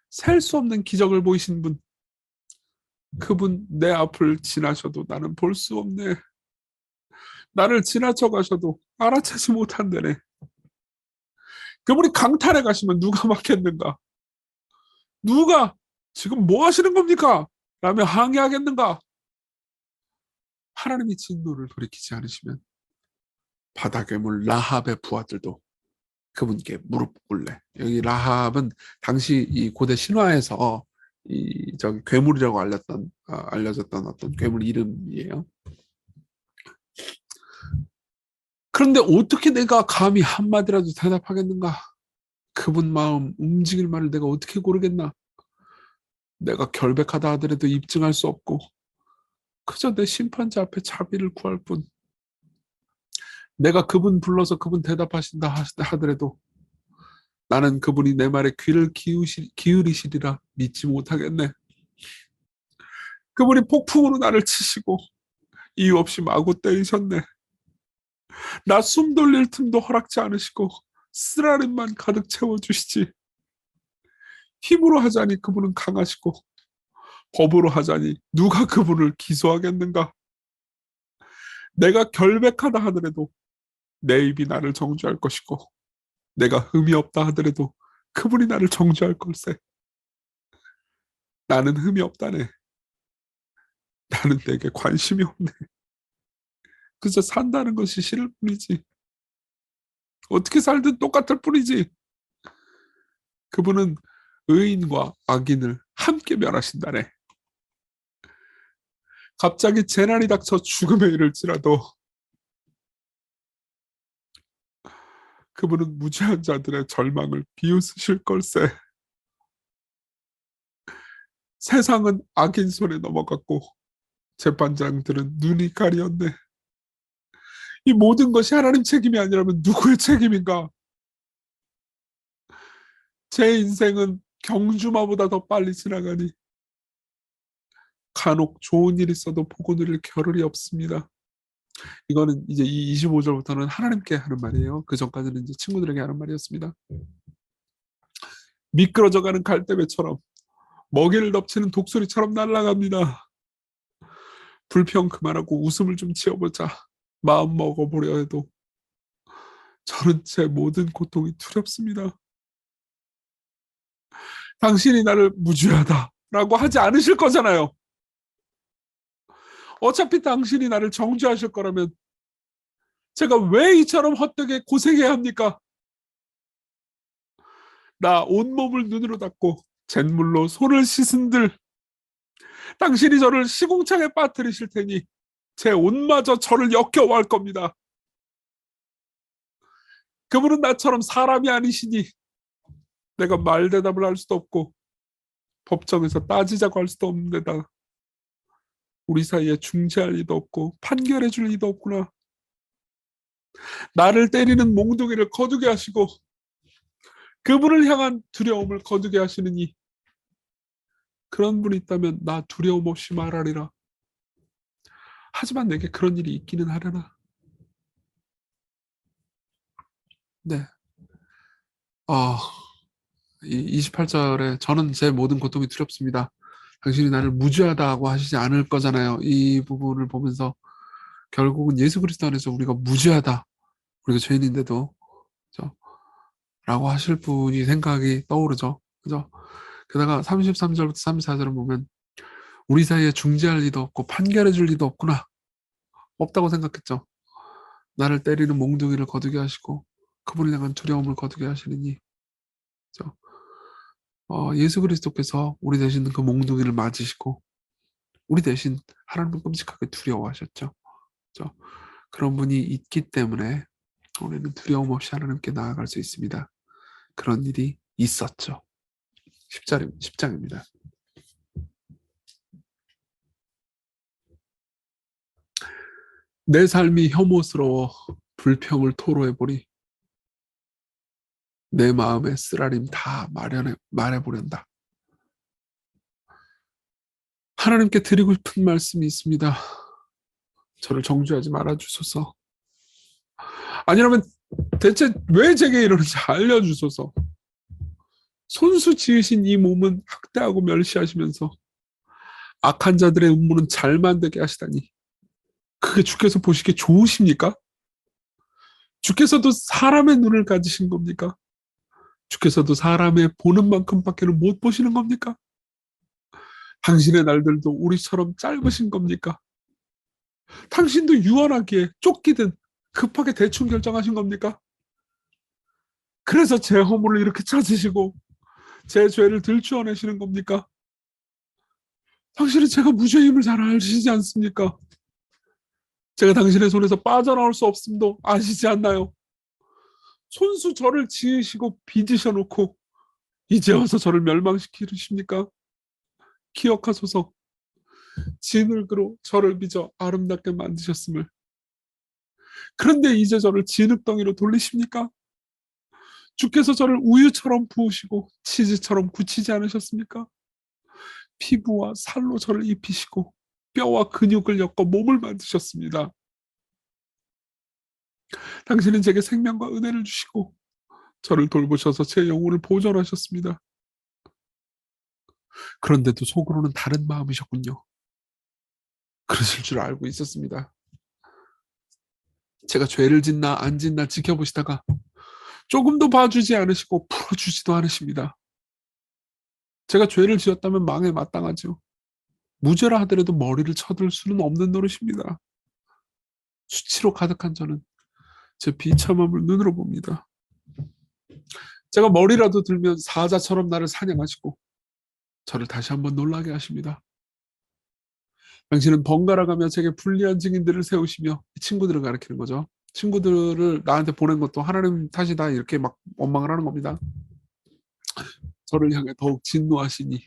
셀 수 없는 기적을 보이신 분. 그분 내 앞을 지나셔도 나는 볼 수 없네. 나를 지나쳐 가셔도 알아채지 못한다네. 그분이 강탈해 가시면 누가 막겠는가? 누가 지금 뭐 하시는 겁니까? 라며 항의하겠는가? 하나님이 진노를 돌이키지 않으시면 바다 괴물 라합의 부하들도 그분께 무릎 꿇래. 여기 라합은 당시 이 고대 신화에서 이 저기 괴물이라고 알려졌던 어떤 괴물 이름이에요. 그런데 어떻게 내가 감히 한마디라도 대답하겠는가? 그분 마음 움직일 말을 내가 어떻게 고르겠나? 내가 결백하다 하더라도 입증할 수 없고 그저 내 심판자 앞에 자비를 구할 뿐. 내가 그분 불러서 그분 대답하신다 하더라도 나는 그분이 내 말에 귀를 기울이시리라 믿지 못하겠네. 그분이 폭풍으로 나를 치시고 이유 없이 마구 때리셨네. 나 숨 돌릴 틈도 허락지 않으시고 쓰라림만 가득 채워주시지. 힘으로 하자니 그분은 강하시고 법으로 하자니 누가 그분을 기소하겠는가? 내가 결백하다 하더라도 내 입이 나를 정죄할 것이고 내가 흠이 없다 하더라도 그분이 나를 정죄할 걸세. 나는 흠이 없다네. 나는 내게 관심이 없네. 그저 산다는 것이 싫을 뿐이지. 어떻게 살든 똑같을 뿐이지. 그분은 의인과 악인을 함께 멸하신다네. 갑자기 재난이 닥쳐 죽음에 이를지라도 그분은 무죄한 자들의 절망을 비웃으실 걸세. 세상은 악인 손에 넘어갔고 재판장들은 눈이 가리었네. 이 모든 것이 하나님 책임이 아니라면 누구의 책임인가? 제 인생은 경주마보다 더 빨리 지나가니 간혹 좋은 일 있어도 보고 누릴 겨를이 없습니다. 이거는 이제 이 25절부터는 하나님께 하는 말이에요. 그 전까지는 이제 친구들에게 하는 말이었습니다. 미끄러져가는 갈대배처럼 먹이를 덮치는 독수리처럼 날아갑니다. 불평 그만하고 웃음을 좀 지어보자 마음 먹어보려 해도 저는 제 모든 고통이 두렵습니다. 당신이 나를 무죄하다라고 하지 않으실 거잖아요. 어차피 당신이 나를 정죄하실 거라면 제가 왜 이처럼 헛되게 고생해야 합니까? 나 온몸을 눈으로 닦고 잿물로 손을 씻은들 당신이 저를 시궁창에 빠뜨리실 테니 제 옷마저 저를 역겨워할 겁니다. 그분은 나처럼 사람이 아니시니 내가 말대답을 할 수도 없고 법정에서 따지자고 할 수도 없는 데다 우리 사이에 중재할 리도 없고 판결해 줄 리도 없구나. 나를 때리는 몽둥이를 거두게 하시고 그분을 향한 두려움을 거두게 하시느니 그런 분이 있다면 나 두려움 없이 말하리라. 하지만 내게 그런 일이 있기는 하려나. 네. 아, 이 28절에 저는 제 모든 고통이 두렵습니다. 당신이 나를 무죄하다고 하시지 않을 거잖아요. 이 부분을 보면서 결국은 예수 그리스도 안에서 우리가 무죄하다. 우리가 죄인인데도 그죠? 라고 하실 분이 생각이 떠오르죠. 그죠? 게다가 33절부터 34절을 보면 우리 사이에 중재할 리도 없고 판결해 줄 리도 없구나. 없다고 생각했죠. 나를 때리는 몽둥이를 거두게 하시고 그분이 향한 두려움을 거두게 하시느니 그죠? 예수 그리스도께서 우리 대신 그 몽둥이를 맞으시고 우리 대신 하나님을 끔찍하게 두려워하셨죠. 그죠? 그런 분이 있기 때문에 우리는 두려움 없이 하나님께 나아갈 수 있습니다. 그런 일이 있었죠. 10장입니다. 내 삶이 혐오스러워 불평을 토로해보리. 내 마음의 쓰라림 다 말해보련다. 하나님께 드리고 싶은 말씀이 있습니다. 저를 정죄하지 말아주소서. 아니라면 대체 왜 제게 이러는지 알려주소서. 손수 지으신 이 몸은 학대하고 멸시하시면서 악한 자들의 음모는 잘 만들게 하시다니 그게 주께서 보시기에 좋으십니까? 주께서도 사람의 눈을 가지신 겁니까? 주께서도 사람의 보는 만큼밖에는 못 보시는 겁니까? 당신의 날들도 우리처럼 짧으신 겁니까? 당신도 유언하기에 쫓기든 급하게 대충 결정하신 겁니까? 그래서 제 허물을 이렇게 찾으시고 제 죄를 들추어내시는 겁니까? 당신은 제가 무죄임을 잘 아시지 않습니까? 제가 당신의 손에서 빠져나올 수 없음도 아시지 않나요? 손수 저를 지으시고 빚으셔 놓고 이제 와서 저를 멸망시키십니까? 기억하소서. 진흙으로 저를 빚어 아름답게 만드셨음을. 그런데 이제 저를 진흙덩이로 돌리십니까? 주께서 저를 우유처럼 부으시고 치즈처럼 굳히지 않으셨습니까? 피부와 살로 저를 입히시고 뼈와 근육을 엮어 몸을 만드셨습니다. 당신은 제게 생명과 은혜를 주시고 저를 돌보셔서 제 영혼을 보존하셨습니다. 그런데도 속으로는 다른 마음이셨군요. 그러실 줄 알고 있었습니다. 제가 죄를 짓나 안 짓나 지켜보시다가 조금도 봐주지 않으시고 풀어주지도 않으십니다. 제가 죄를 지었다면 망에 마땅하죠. 무죄라 하더라도 머리를 쳐들 수는 없는 노릇입니다. 수치로 가득한 저는 제 비참함을 눈으로 봅니다. 제가 머리라도 들면 사자처럼 나를 사냥하시고 저를 다시 한번 놀라게 하십니다. 당신은 번갈아가며 제게 불리한 증인들을 세우시며 친구들을 가리키는 거죠. 친구들을 나한테 보낸 것도 하나님 탓이다 이렇게 막 원망을 하는 겁니다. 저를 향해 더욱 진노하시니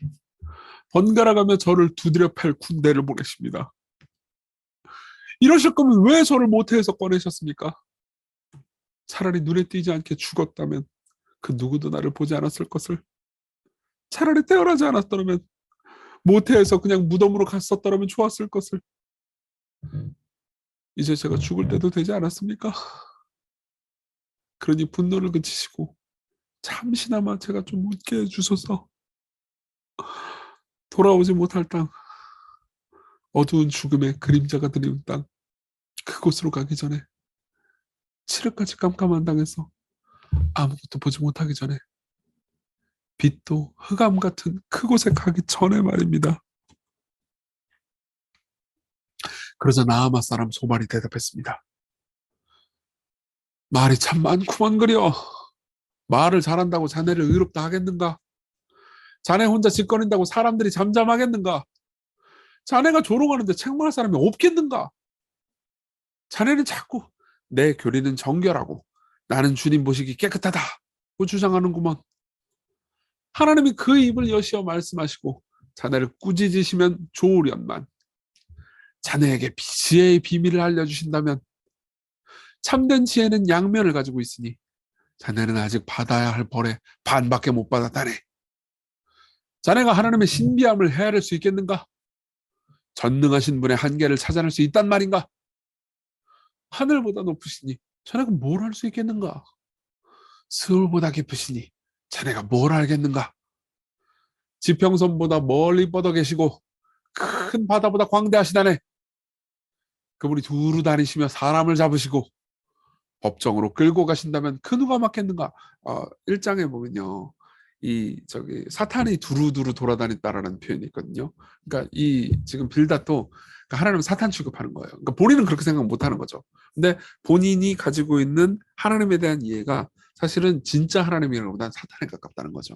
번갈아가며 저를 두드려 팰 군대를 보내십니다. 이러실 거면 왜 저를 모태에서 꺼내셨습니까? 차라리 눈에 띄지 않게 죽었다면 그 누구도 나를 보지 않았을 것을. 차라리 태어나지 않았더라면 모태에서 그냥 무덤으로 갔었더라면 좋았을 것을. 이제 제가 죽을 때도 되지 않았습니까? 그러니 분노를 그치시고 잠시나마 제가 좀 웃게 해주소서. 돌아오지 못할 땅, 어두운 죽음의 그림자가 드리운 땅, 그곳으로 가기 전에 칠흑같이 깜깜한 땅에서 아무것도 보지 못하기 전에 빛도 흑암 같은 그곳에 가기 전에 말입니다. 그러자 나아마 사람 소발이 대답했습니다. 말이 참 많구먼 그려. 말을 잘한다고 자네를 의롭다 하겠는가? 자네 혼자 짓거린다고 사람들이 잠잠하겠는가? 자네가 조롱하는데 책망할 사람이 없겠는가? 자네는 자꾸 내 교리는 정결하고 나는 주님 보시기 깨끗하다고 주장하는구먼. 하나님이 그 입을 여시어 말씀하시고 자네를 꾸짖으시면 좋으련만 자네에게 지혜의 비밀을 알려주신다면 참된 지혜는 양면을 가지고 있으니 자네는 아직 받아야 할 벌의 반밖에 못 받았다네. 자네가 하나님의 신비함을 헤아릴 수 있겠는가? 전능하신 분의 한계를 찾아낼 수 있단 말인가? 하늘보다 높으시니 자네가 뭘 할 수 있겠는가? 스울보다 깊으시니 자네가 뭘 알겠는가? 지평선보다 멀리 뻗어 계시고 큰 바다보다 광대하시다네. 그분이 두루 다니시며 사람을 잡으시고 법정으로 끌고 가신다면 그 누가 맞겠는가? 1장에 보면요. 이 저기 사탄이 두루두루 돌아다녔다라는 표현이 있거든요. 그러니까 이 지금 빌닷도 그러니까 하나님은 사탄 취급하는 거예요. 그러니까 본인은 그렇게 생각 못 하는 거죠. 근데 본인이 가지고 있는 하나님에 대한 이해가 사실은 진짜 하나님이라기보다는 사탄에 가깝다는 거죠.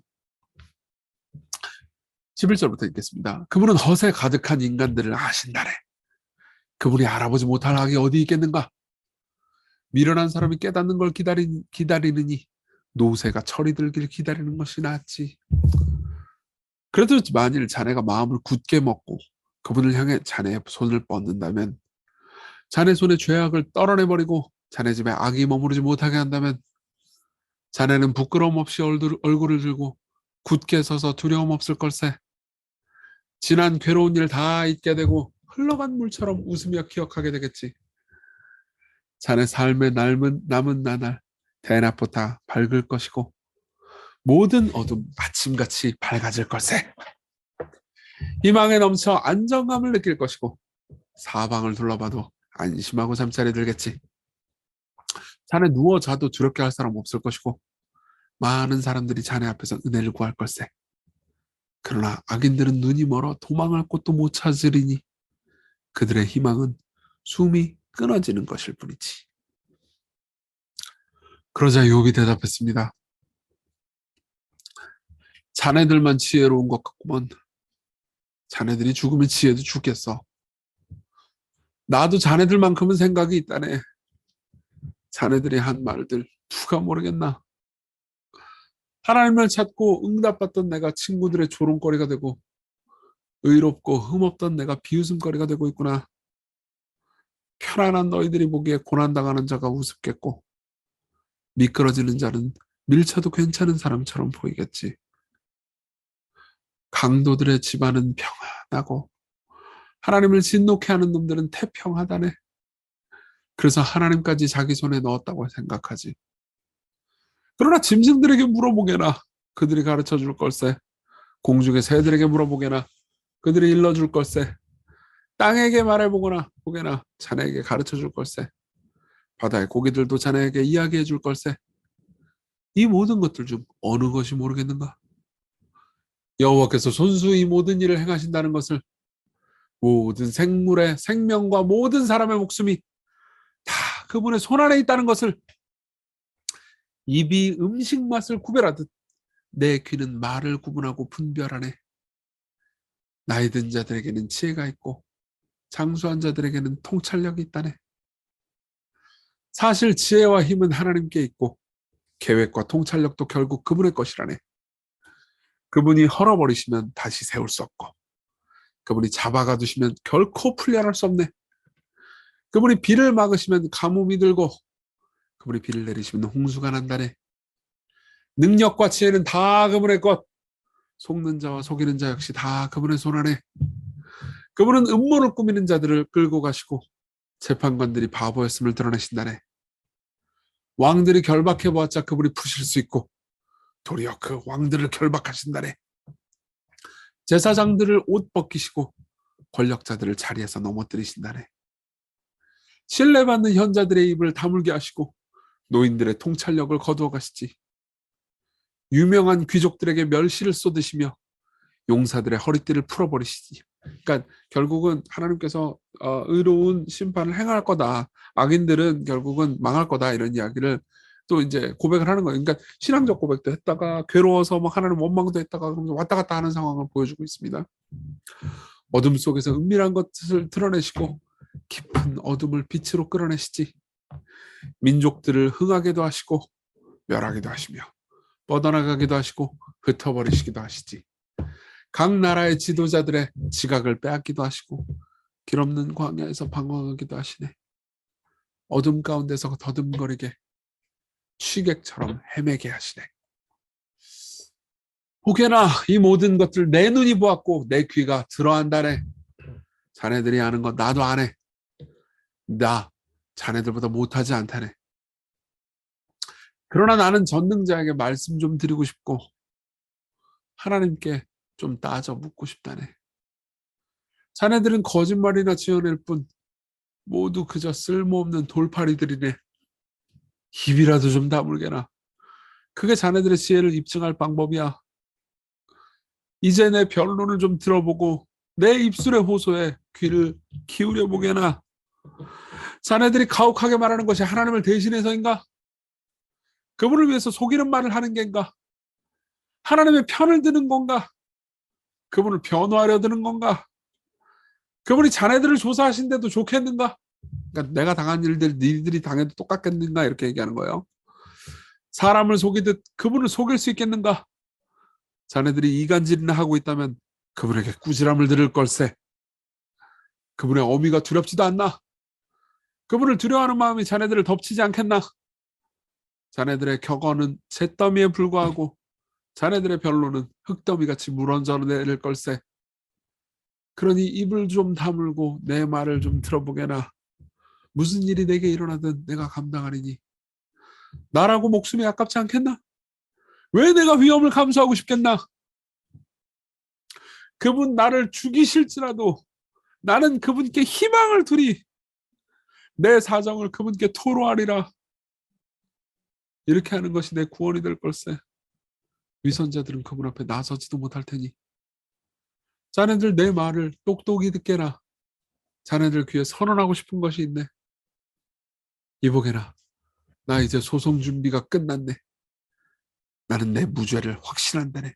11절부터 읽겠습니다. 그분은 헛에 가득한 인간들을 아신다네. 그분이 알아보지 못할 악이 어디 있겠는가? 미련한 사람이 깨닫는 걸 기다리느니 노새가 철이 들길 기다리는 것이 낫지. 그래도 만일 자네가 마음을 굳게 먹고 그분을 향해 자네의 손을 뻗는다면, 자네 손에 죄악을 떨어내버리고 자네 집에 악이 머무르지 못하게 한다면, 자네는 부끄러움 없이 얼굴을 들고 굳게 서서 두려움 없을 걸세. 지난 괴로운 일 다 잊게 되고 흘러간 물처럼 웃으며 기억하게 되겠지. 자네 삶의 남은 나날 대낮보다 밝을 것이고 모든 어둠 아침같이 밝아질 걸세. 희망에 넘쳐 안정감을 느낄 것이고 사방을 둘러봐도 안심하고 잠자리 들겠지. 자네 누워 자도 두렵게 할 사람 없을 것이고 많은 사람들이 자네 앞에서 은혜를 구할 걸세. 그러나 악인들은 눈이 멀어 도망할 곳도 못 찾으리니 그들의 희망은 숨이 끊어지는 것일 뿐이지. 그러자 욥이 대답했습니다. 자네들만 지혜로운 것 같구먼. 자네들이 죽으면 지혜도 죽겠어. 나도 자네들만큼은 생각이 있다네. 자네들이 한 말들 누가 모르겠나. 하나님을 찾고 응답받던 내가 친구들의 조롱거리가 되고 의롭고 흠없던 내가 비웃음거리가 되고 있구나. 편안한 너희들이 보기에 고난당하는 자가 우습겠고 미끄러지는 자는 밀쳐도 괜찮은 사람처럼 보이겠지. 강도들의 집안은 평안하고 하나님을 진노케 하는 놈들은 태평하다네. 그래서 하나님까지 자기 손에 넣었다고 생각하지. 그러나 짐승들에게 물어보게나 그들이 가르쳐 줄 걸세. 공중의 새들에게 물어보게나 그들이 일러줄 걸세. 땅에게 말해보거나 보게나 자네에게 가르쳐 줄 걸세. 바다의 고기들도 자네에게 이야기해 줄 걸세. 이 모든 것들 중 어느 것이 모르겠는가? 여호와께서 손수 이 모든 일을 행하신다는 것을, 모든 생물의 생명과 모든 사람의 목숨이 다 그분의 손안에 있다는 것을, 입이 음식 맛을 구별하듯 내 귀는 말을 구분하고 분별하네. 나이 든 자들에게는 지혜가 있고 장수한 자들에게는 통찰력이 있다네. 사실 지혜와 힘은 하나님께 있고 계획과 통찰력도 결국 그분의 것이라네. 그분이 헐어버리시면 다시 세울 수 없고 그분이 잡아가두시면 결코 풀려날 수 없네. 그분이 비를 막으시면 가뭄이 들고 그분이 비를 내리시면 홍수가 난다네. 능력과 지혜는 다 그분의 것, 속는 자와 속이는 자 역시 다 그분의 손 안에. 그분은 음모를 꾸미는 자들을 끌고 가시고 재판관들이 바보였음을 드러내신다네. 왕들이 결박해보았자 그분이 푸실 수 있고 도리어 그 왕들을 결박하신다네. 제사장들을 옷 벗기시고 권력자들을 자리에서 넘어뜨리신다네. 신뢰받는 현자들의 입을 다물게 하시고 노인들의 통찰력을 거두어 가시지. 유명한 귀족들에게 멸시를 쏟으시며 용사들의 허리띠를 풀어버리시지. 그러니까 결국은 하나님께서 의로운 심판을 행할 거다. 악인들은 결국은 망할 거다. 이런 이야기를 또 이제 고백을 하는 거예요. 그러니까 신앙적 고백도 했다가 괴로워서 막 하나님 원망도 했다가 왔다 갔다 하는 상황을 보여주고 있습니다. 어둠 속에서 은밀한 것을 드러내시고 깊은 어둠을 빛으로 끌어내시지. 민족들을 흥하게도 하시고 멸하기도 하시며 뻗어나가기도 하시고 흩어버리시기도 하시지. 각 나라의 지도자들의 지각을 빼앗기도 하시고 길없는 광야에서 방황하기도 하시네. 어둠 가운데서 더듬거리게 취객처럼 헤매게 하시네. 혹여나 이 모든 것들 내 눈이 보았고 내 귀가 들어한다네. 자네들이 아는 것 나도 아네. 나 자네들보다 못하지 않다네. 그러나 나는 전능자에게 말씀 좀 드리고 싶고 하나님께 좀 따져 묻고 싶다네. 자네들은 거짓말이나 지어낼 뿐 모두 그저 쓸모없는 돌팔이들이네. 입이라도 좀 다물게나. 그게 자네들의 지혜를 입증할 방법이야. 이제 내 변론을 좀 들어보고 내 입술의 호소에 귀를 기울여 보게나. 자네들이 가혹하게 말하는 것이 하나님을 대신해서인가? 그분을 위해서 속이는 말을 하는 게인가? 하나님의 편을 드는 건가? 그분을 변호하려 드는 건가? 그분이 자네들을 조사하신데도 좋겠는가? 그러니까 내가 당한 일들 니들이 당해도 똑같겠는가? 이렇게 얘기하는 거예요. 사람을 속이듯 그분을 속일 수 있겠는가? 자네들이 이간질이나 하고 있다면 그분에게 꾸지람을 들을 걸세. 그분의 어미가 두렵지도 않나? 그분을 두려워하는 마음이 자네들을 덮치지 않겠나? 자네들의 격언은 잿더미에 불과하고 자네들의 변론은 흙더미같이 물얹어 내릴 걸세. 그러니 입을 좀 다물고 내 말을 좀 들어보게나. 무슨 일이 내게 일어나든 내가 감당하리니. 나라고 목숨이 아깝지 않겠나? 왜 내가 위험을 감수하고 싶겠나? 그분 나를 죽이실지라도 나는 그분께 희망을 두리. 내 사정을 그분께 토로하리라. 이렇게 하는 것이 내 구원이 될 걸세. 위선자들은 그분 앞에 나서지도 못할 테니. 자네들 내 말을 똑똑히 듣게나. 자네들 귀에 선언하고 싶은 것이 있네. 이보게나. 나 이제 소송 준비가 끝났네. 나는 내 무죄를 확신한다네.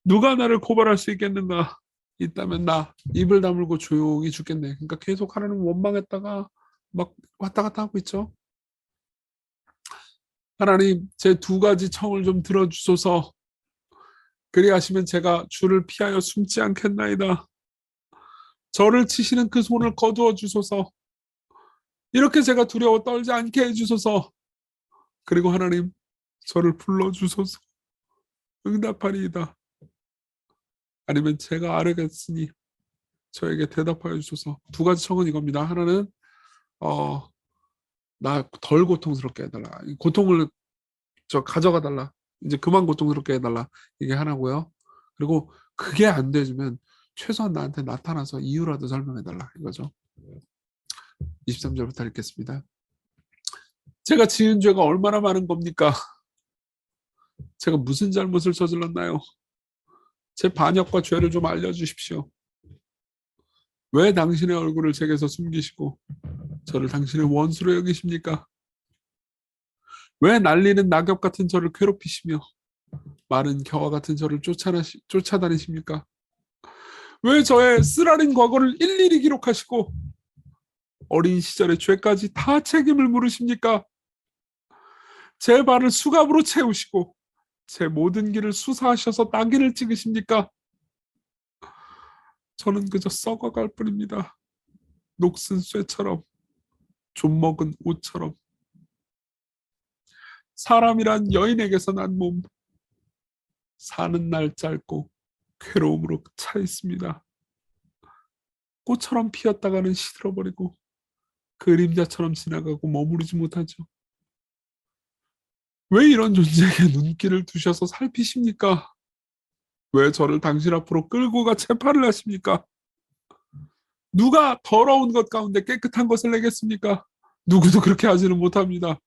누가 나를 고발할 수 있겠는가? 있다면 나 입을 다물고 조용히 죽겠네. 그러니까 계속 하나님 원망했다가 막 왔다 갔다 하고 있죠. 하나님 제 두 가지 청을 좀 들어주소서. 그리하시면 제가 주를 피하여 숨지 않겠나이다. 저를 치시는 그 손을 거두어 주소서. 이렇게 제가 두려워 떨지 않게 해주소서. 그리고 하나님 저를 불러주소서. 응답하리이다. 아니면 제가 아뢰겠으니 저에게 대답하여 주소서. 두 가지 청은 이겁니다. 하나는 나 덜 고통스럽게 해달라. 고통을 가져가 달라. 이제 그만 고통스럽게 해달라. 이게 하나고요. 그리고 그게 안 되면 최소한 나한테 나타나서 이유라도 설명해달라. 이거죠. 23절부터 읽겠습니다. 제가 지은 죄가 얼마나 많은 겁니까? 제가 무슨 잘못을 저질렀나요? 제 반역과 죄를 좀 알려주십시오. 왜 당신의 얼굴을 제게서 숨기시고 저를 당신의 원수로 여기십니까? 왜 날리는 낙엽 같은 저를 괴롭히시며 마른 겨와 같은 저를 쫓아다니십니까? 왜 저의 쓰라린 과거를 일일이 기록하시고 어린 시절의 죄까지 다 책임을 물으십니까? 제 발을 수갑으로 채우시고 제 모든 길을 수사하셔서 낙인을 찍으십니까? 저는 그저 썩어갈 뿐입니다. 녹슨 쇠처럼, 좀먹은 옷처럼. 사람이란 여인에게서 난 몸, 사는 날 짧고 괴로움으로 차 있습니다. 꽃처럼 피었다가는 시들어버리고 그림자처럼 지나가고 머무르지 못하죠. 왜 이런 존재에게 눈길을 두셔서 살피십니까? 왜 저를 당신 앞으로 끌고 가 재판을 하십니까? 누가 더러운 것 가운데 깨끗한 것을 내겠습니까? 누구도 그렇게 하지는 못합니다.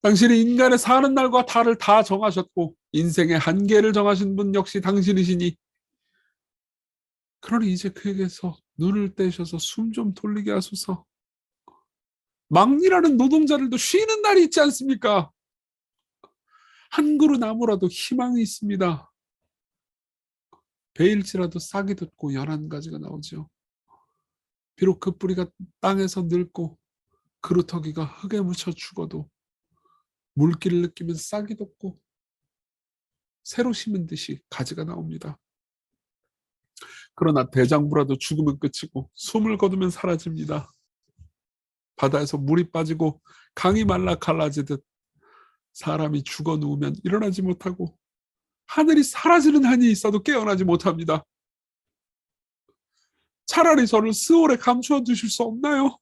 당신이 인간의 사는 날과 달을 다 정하셨고 인생의 한계를 정하신 분 역시 당신이시니 그러니 이제 그에게서 눈을 떼셔서 숨 좀 돌리게 하소서. 막일하는 노동자들도 쉬는 날이 있지 않습니까? 한 그루 나무라도 희망이 있습니다. 베일지라도 싹이 돋고 열한 가지가 나오죠. 비록 그 뿌리가 땅에서 늙고 그루터기가 흙에 묻혀 죽어도 물기를 느끼면 싹이 돋고 새로 심은 듯이 가지가 나옵니다. 그러나 대장부라도 죽으면 끝이고 숨을 거두면 사라집니다. 바다에서 물이 빠지고 강이 말라 갈라지듯 사람이 죽어 누우면 일어나지 못하고 하늘이 사라지는 한이 있어도 깨어나지 못합니다. 차라리 저를 스올에 감추어 두실 수 없나요?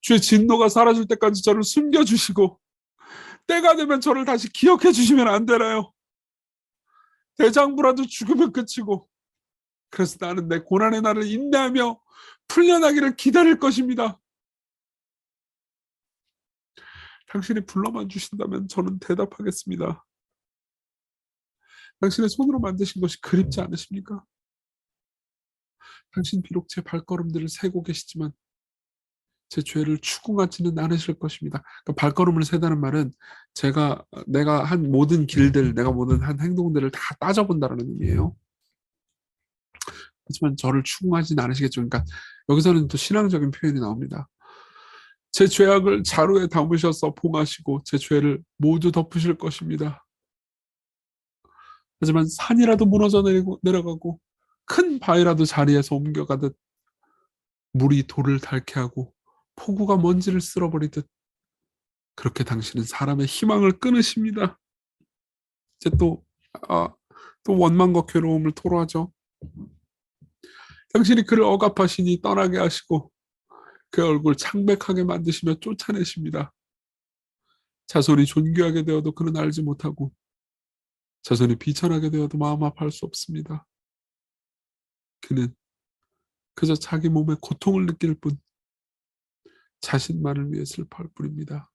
주의 진노가 사라질 때까지 저를 숨겨주시고 때가 되면 저를 다시 기억해 주시면 안 되나요? 대장부라도 죽으면 끝이고, 그래서 나는 내 고난의 날을 인내하며 풀려나기를 기다릴 것입니다. 당신이 불러만 주신다면 저는 대답하겠습니다. 당신의 손으로 만드신 것이 그립지 않으십니까? 당신 비록 제 발걸음들을 세고 계시지만 제 죄를 추궁하지는 않으실 것입니다. 그러니까 발걸음을 세다는 말은 내가 한 모든 길들, 내가 모든 한 행동들을 다 따져본다는 의미예요. 하지만 저를 추궁하지는 않으시겠죠. 그러니까 여기서는 또 신앙적인 표현이 나옵니다. 제 죄악을 자루에 담으셔서 봉하시고 제 죄를 모두 덮으실 것입니다. 하지만 산이라도 무너져 내려가고 큰 바위라도 자리에서 옮겨가듯 물이 돌을 닳게 하고 폭우가 먼지를 쓸어버리듯 그렇게 당신은 사람의 희망을 끊으십니다. 이제 또 원망과 괴로움을 토로하죠. 당신이 그를 억압하시니 떠나게 하시고 그 얼굴 창백하게 만드시며 쫓아내십니다. 자손이 존귀하게 되어도 그는 알지 못하고 자손이 비천하게 되어도 마음 아파할 수 없습니다. 그는 그저 자기 몸에 고통을 느낄 뿐 자신만을 위해 슬퍼할 뿐입니다.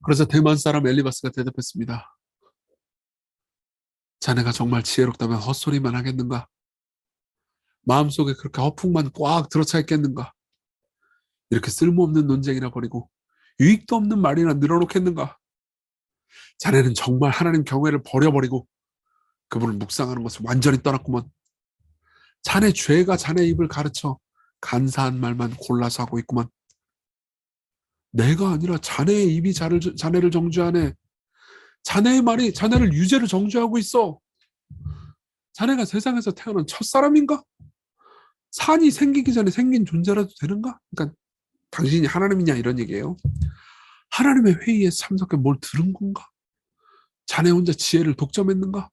그래서 대만 사람 엘리바스가 대답했습니다. 자네가 정말 지혜롭다면 헛소리만 하겠는가? 마음속에 그렇게 허풍만 꽉 들어차 있겠는가? 이렇게 쓸모없는 논쟁이나 버리고 유익도 없는 말이나 늘어놓겠는가? 자네는 정말 하나님 경외를 버려버리고 그분을 묵상하는 것을 완전히 떠났구먼. 자네 죄가 자네 입을 가르쳐 간사한 말만 골라서 하고 있구먼. 내가 아니라 자네의 입이 자네를 정죄하네. 자네의 말이 자네를 유죄로 정죄하고 있어. 자네가 세상에서 태어난 첫사람인가? 산이 생기기 전에 생긴 존재라도 되는가? 그러니까 당신이 하나님이냐 이런 얘기예요. 하나님의 회의에 참석해 뭘 들은 건가? 자네 혼자 지혜를 독점했는가?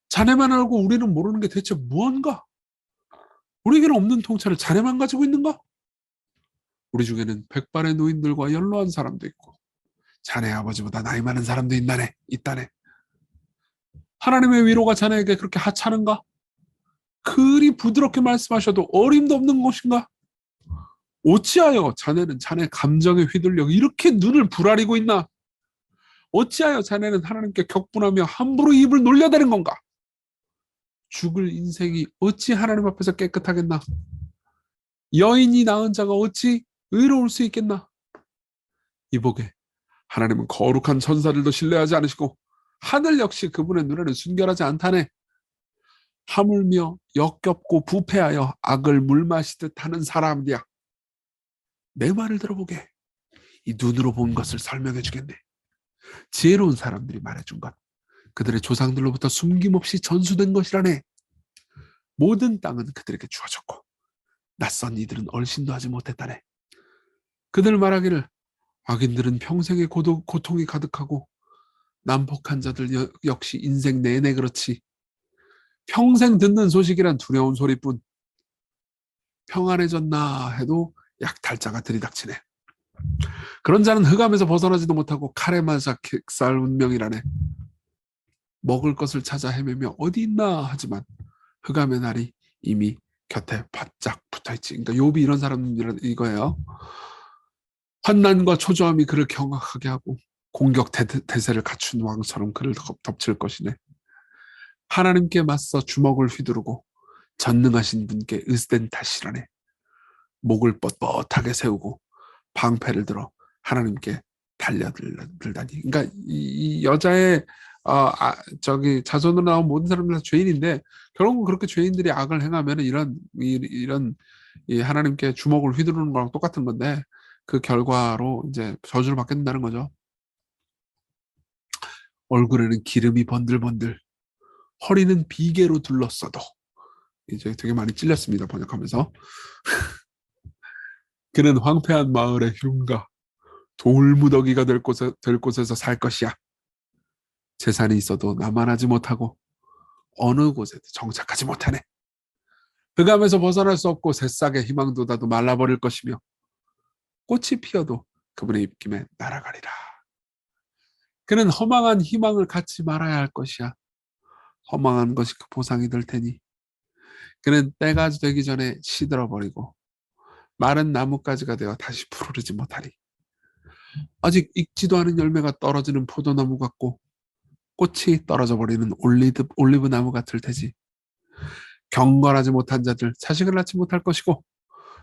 자네만 알고 우리는 모르는 게 대체 무언가? 우리에게는 없는 통찰을 자네만 가지고 있는가? 우리 중에는 백발의 노인들과 연로한 사람도 있고 자네 아버지보다 나이 많은 사람도 있다네. 하나님의 위로가 자네에게 그렇게 하찮은가? 그리 부드럽게 말씀하셔도 어림도 없는 것인가? 어찌하여 자네는 자네 감정에 휘둘려 이렇게 눈을 부라리고 있나? 어찌하여 자네는 하나님께 격분하며 함부로 입을 놀려대는 건가? 죽을 인생이 어찌 하나님 앞에서 깨끗하겠나? 여인이 낳은 자가 어찌 의로울 수 있겠나? 이보게 하나님은 거룩한 천사들도 신뢰하지 않으시고 하늘 역시 그분의 눈에는 순결하지 않다네. 하물며 역겹고 부패하여 악을 물마시듯 하는 사람이야. 내 말을 들어보게. 이 눈으로 본 것을 설명해 주겠네. 지혜로운 사람들이 말해준 것. 그들의 조상들로부터 숨김없이 전수된 것이라네. 모든 땅은 그들에게 주어졌고 낯선 이들은 얼씬도 하지 못했다네. 그들 말하기를 악인들은 평생의 고통이 가득하고 난폭한 자들 역시 인생 내내 그렇지. 평생 듣는 소식이란 두려운 소리뿐. 평안해졌나 해도 약탈자가 들이닥치네. 그런 자는 흑암에서 벗어나지도 못하고 칼에 맞아 객살 운명이라네. 먹을 것을 찾아 헤매며 어디 있나 하지만 흑암의 날이 이미 곁에 바짝 붙어있지. 그러니까 욥이 이런 사람들 이거예요. 환난과 초조함이 그를 경악하게 하고 공격 대세를 갖춘 왕처럼 그를 덮칠 것이네. 하나님께 맞서 주먹을 휘두르고 전능하신 분께 으스댄 탓이라네. 목을 뻣뻣하게 세우고 방패를 들어 하나님께 달려들다니. 그러니까 이 여자의 자손으로 나온 모든 사람들 다 죄인인데 결국은 그렇게 죄인들이 악을 행하면 이런 이 하나님께 주먹을 휘두르는 거랑 똑같은 건데 그 결과로 이제 저주를 받게 된다는 거죠. 얼굴에는 기름이 번들번들, 허리는 비계로 둘렀어도 이제 되게 많이 찔렸습니다. 번역하면서. 그는 황폐한 마을의 흉가, 돌무더기가 될 곳에서 살 것이야. 재산이 있어도 나만하지 못하고 어느 곳에도 정착하지 못하네. 흑암에서 벗어날 수 없고 새싹의 희망 돋아도 말라버릴 것이며 꽃이 피어도 그분의 입김에 날아가리라. 그는 허망한 희망을 갖지 말아야 할 것이야. 허망한 것이 그 보상이 될 테니 그는 때가 되기 전에 시들어버리고 마른 나뭇가지가 되어 다시 푸르르지 못하리. 아직 익지도 않은 열매가 떨어지는 포도나무 같고 꽃이 떨어져 버리는 올리브 나무 같을 테지. 경건하지 못한 자들 자식을 낳지 못할 것이고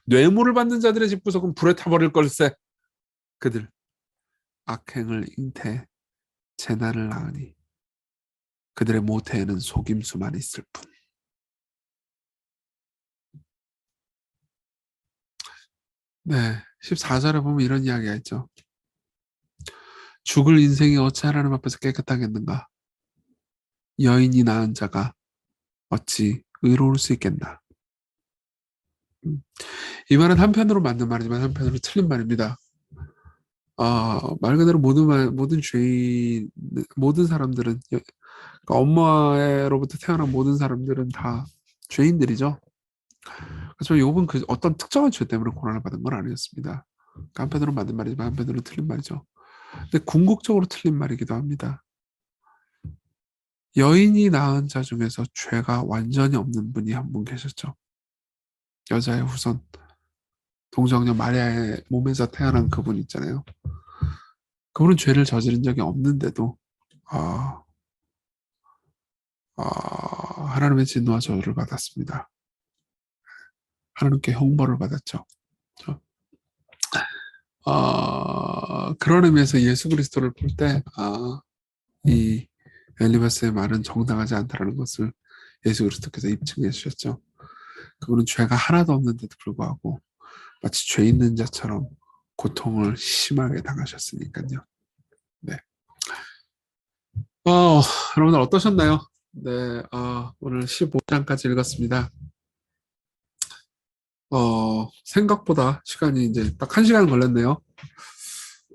뇌물을 받는 자들의 집구석은 불에 타버릴 걸세. 그들 악행을 잉태해 재난을 낳으니 그들의 모태에는 속임수만 있을 뿐. 네, 14절에 보면 이런 이야기가 있죠. 죽을 인생이 어찌 하나님 앞에서 깨끗하겠는가? 여인이 낳은 자가 어찌 의로울 수 있겠나? 이 말은 한편으로 맞는 말이지만 한편으로 틀린 말입니다. 말 그대로 모든 죄인, 모든 사람들은, 그러니까 엄마로부터 태어난 모든 사람들은 다 죄인들이죠. 그렇지만 욥은 그 어떤 특정한 죄 때문에 고난을 받은 건 아니었습니다. 그러니까 한편으로 맞는 말이지만 한편으로 틀린 말이죠. 근데 궁극적으로 틀린 말이기도 합니다. 여인이 낳은 자 중에서 죄가 완전히 없는 분이 한 분 계셨죠. 여자의 후손, 동정녀 마리아의 몸에서 태어난 그분 있잖아요. 그분은 죄를 저지른 적이 없는데도 아, 하나님의 진노와 저주를 받았습니다. 하나님께 형벌을 받았죠. 그런 의미에서 예수 그리스도를 볼 때, 이 엘리바스의 말은 정당하지 않다라는 것을 예수 그리스도께서 입증해 주셨죠. 그분은 죄가 하나도 없는데도 불구하고 마치 죄 있는 자처럼 고통을 심하게 당하셨으니까요. 네. 여러분들 어떠셨나요? 네, 오늘 15장까지 읽었습니다. 생각보다 시간이 이제 딱 1시간 걸렸네요.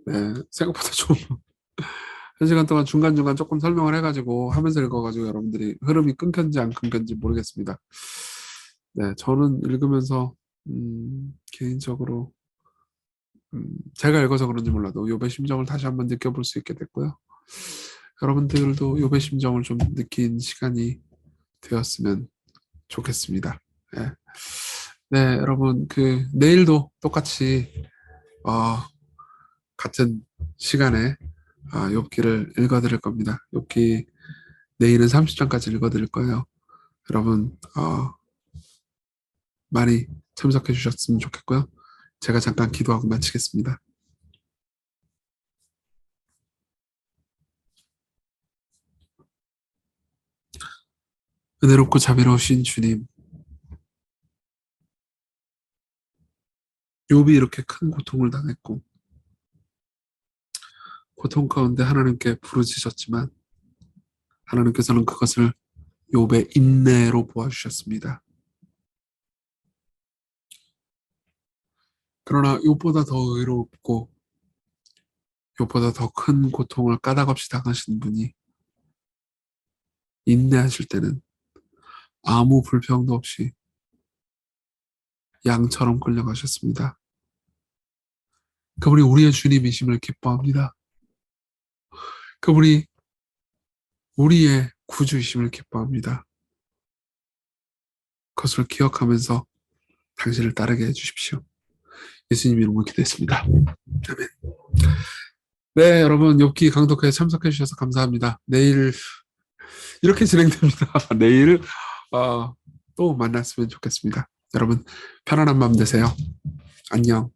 네, 생각보다 좀 1시간 동안 중간중간 조금 설명을 해가지고 하면서 읽어가지고 여러분들이 흐름이 끊겼는지 안 끊겼는지 모르겠습니다. 네, 저는 읽으면서 개인적으로 제가 읽어서 그런지 몰라도 욥의 심정을 다시 한번 느껴볼 수 있게 됐고요. 여러분들도 욥의 심정을 좀 느낀 시간이 되었으면 좋겠습니다. 네, 네 여러분 내일도 똑같이 같은 시간에 욥기를 읽어드릴 겁니다. 욥기 내일은 30장까지 읽어드릴 거예요. 여러분 많이 참석해 주셨으면 좋겠고요. 제가 잠깐 기도하고 마치겠습니다. 은혜롭고 자비로우신 주님, 욥이 이렇게 큰 고통을 당했고 고통 가운데 하나님께 부르짖었지만 하나님께서는 그것을 욥의 인내로 보아주셨습니다. 그러나 욥보다 더 의롭고 욥보다 더 큰 고통을 까닭없이 당하신 분이 인내하실 때는 아무 불평도 없이 양처럼 끌려가셨습니다. 그분이 우리의 주님이심을 기뻐합니다. 그분이 우리의 구주이심을 기뻐합니다. 그것을 기억하면서 당신을 따르게 해주십시오. 예수님 이름으로 기도했습니다. 아멘. 네, 여러분 욥기 강독회에 참석해 주셔서 감사합니다. 내일 이렇게 진행됩니다. 내일 또 만났으면 좋겠습니다. 여러분 편안한 밤 되세요. 안녕.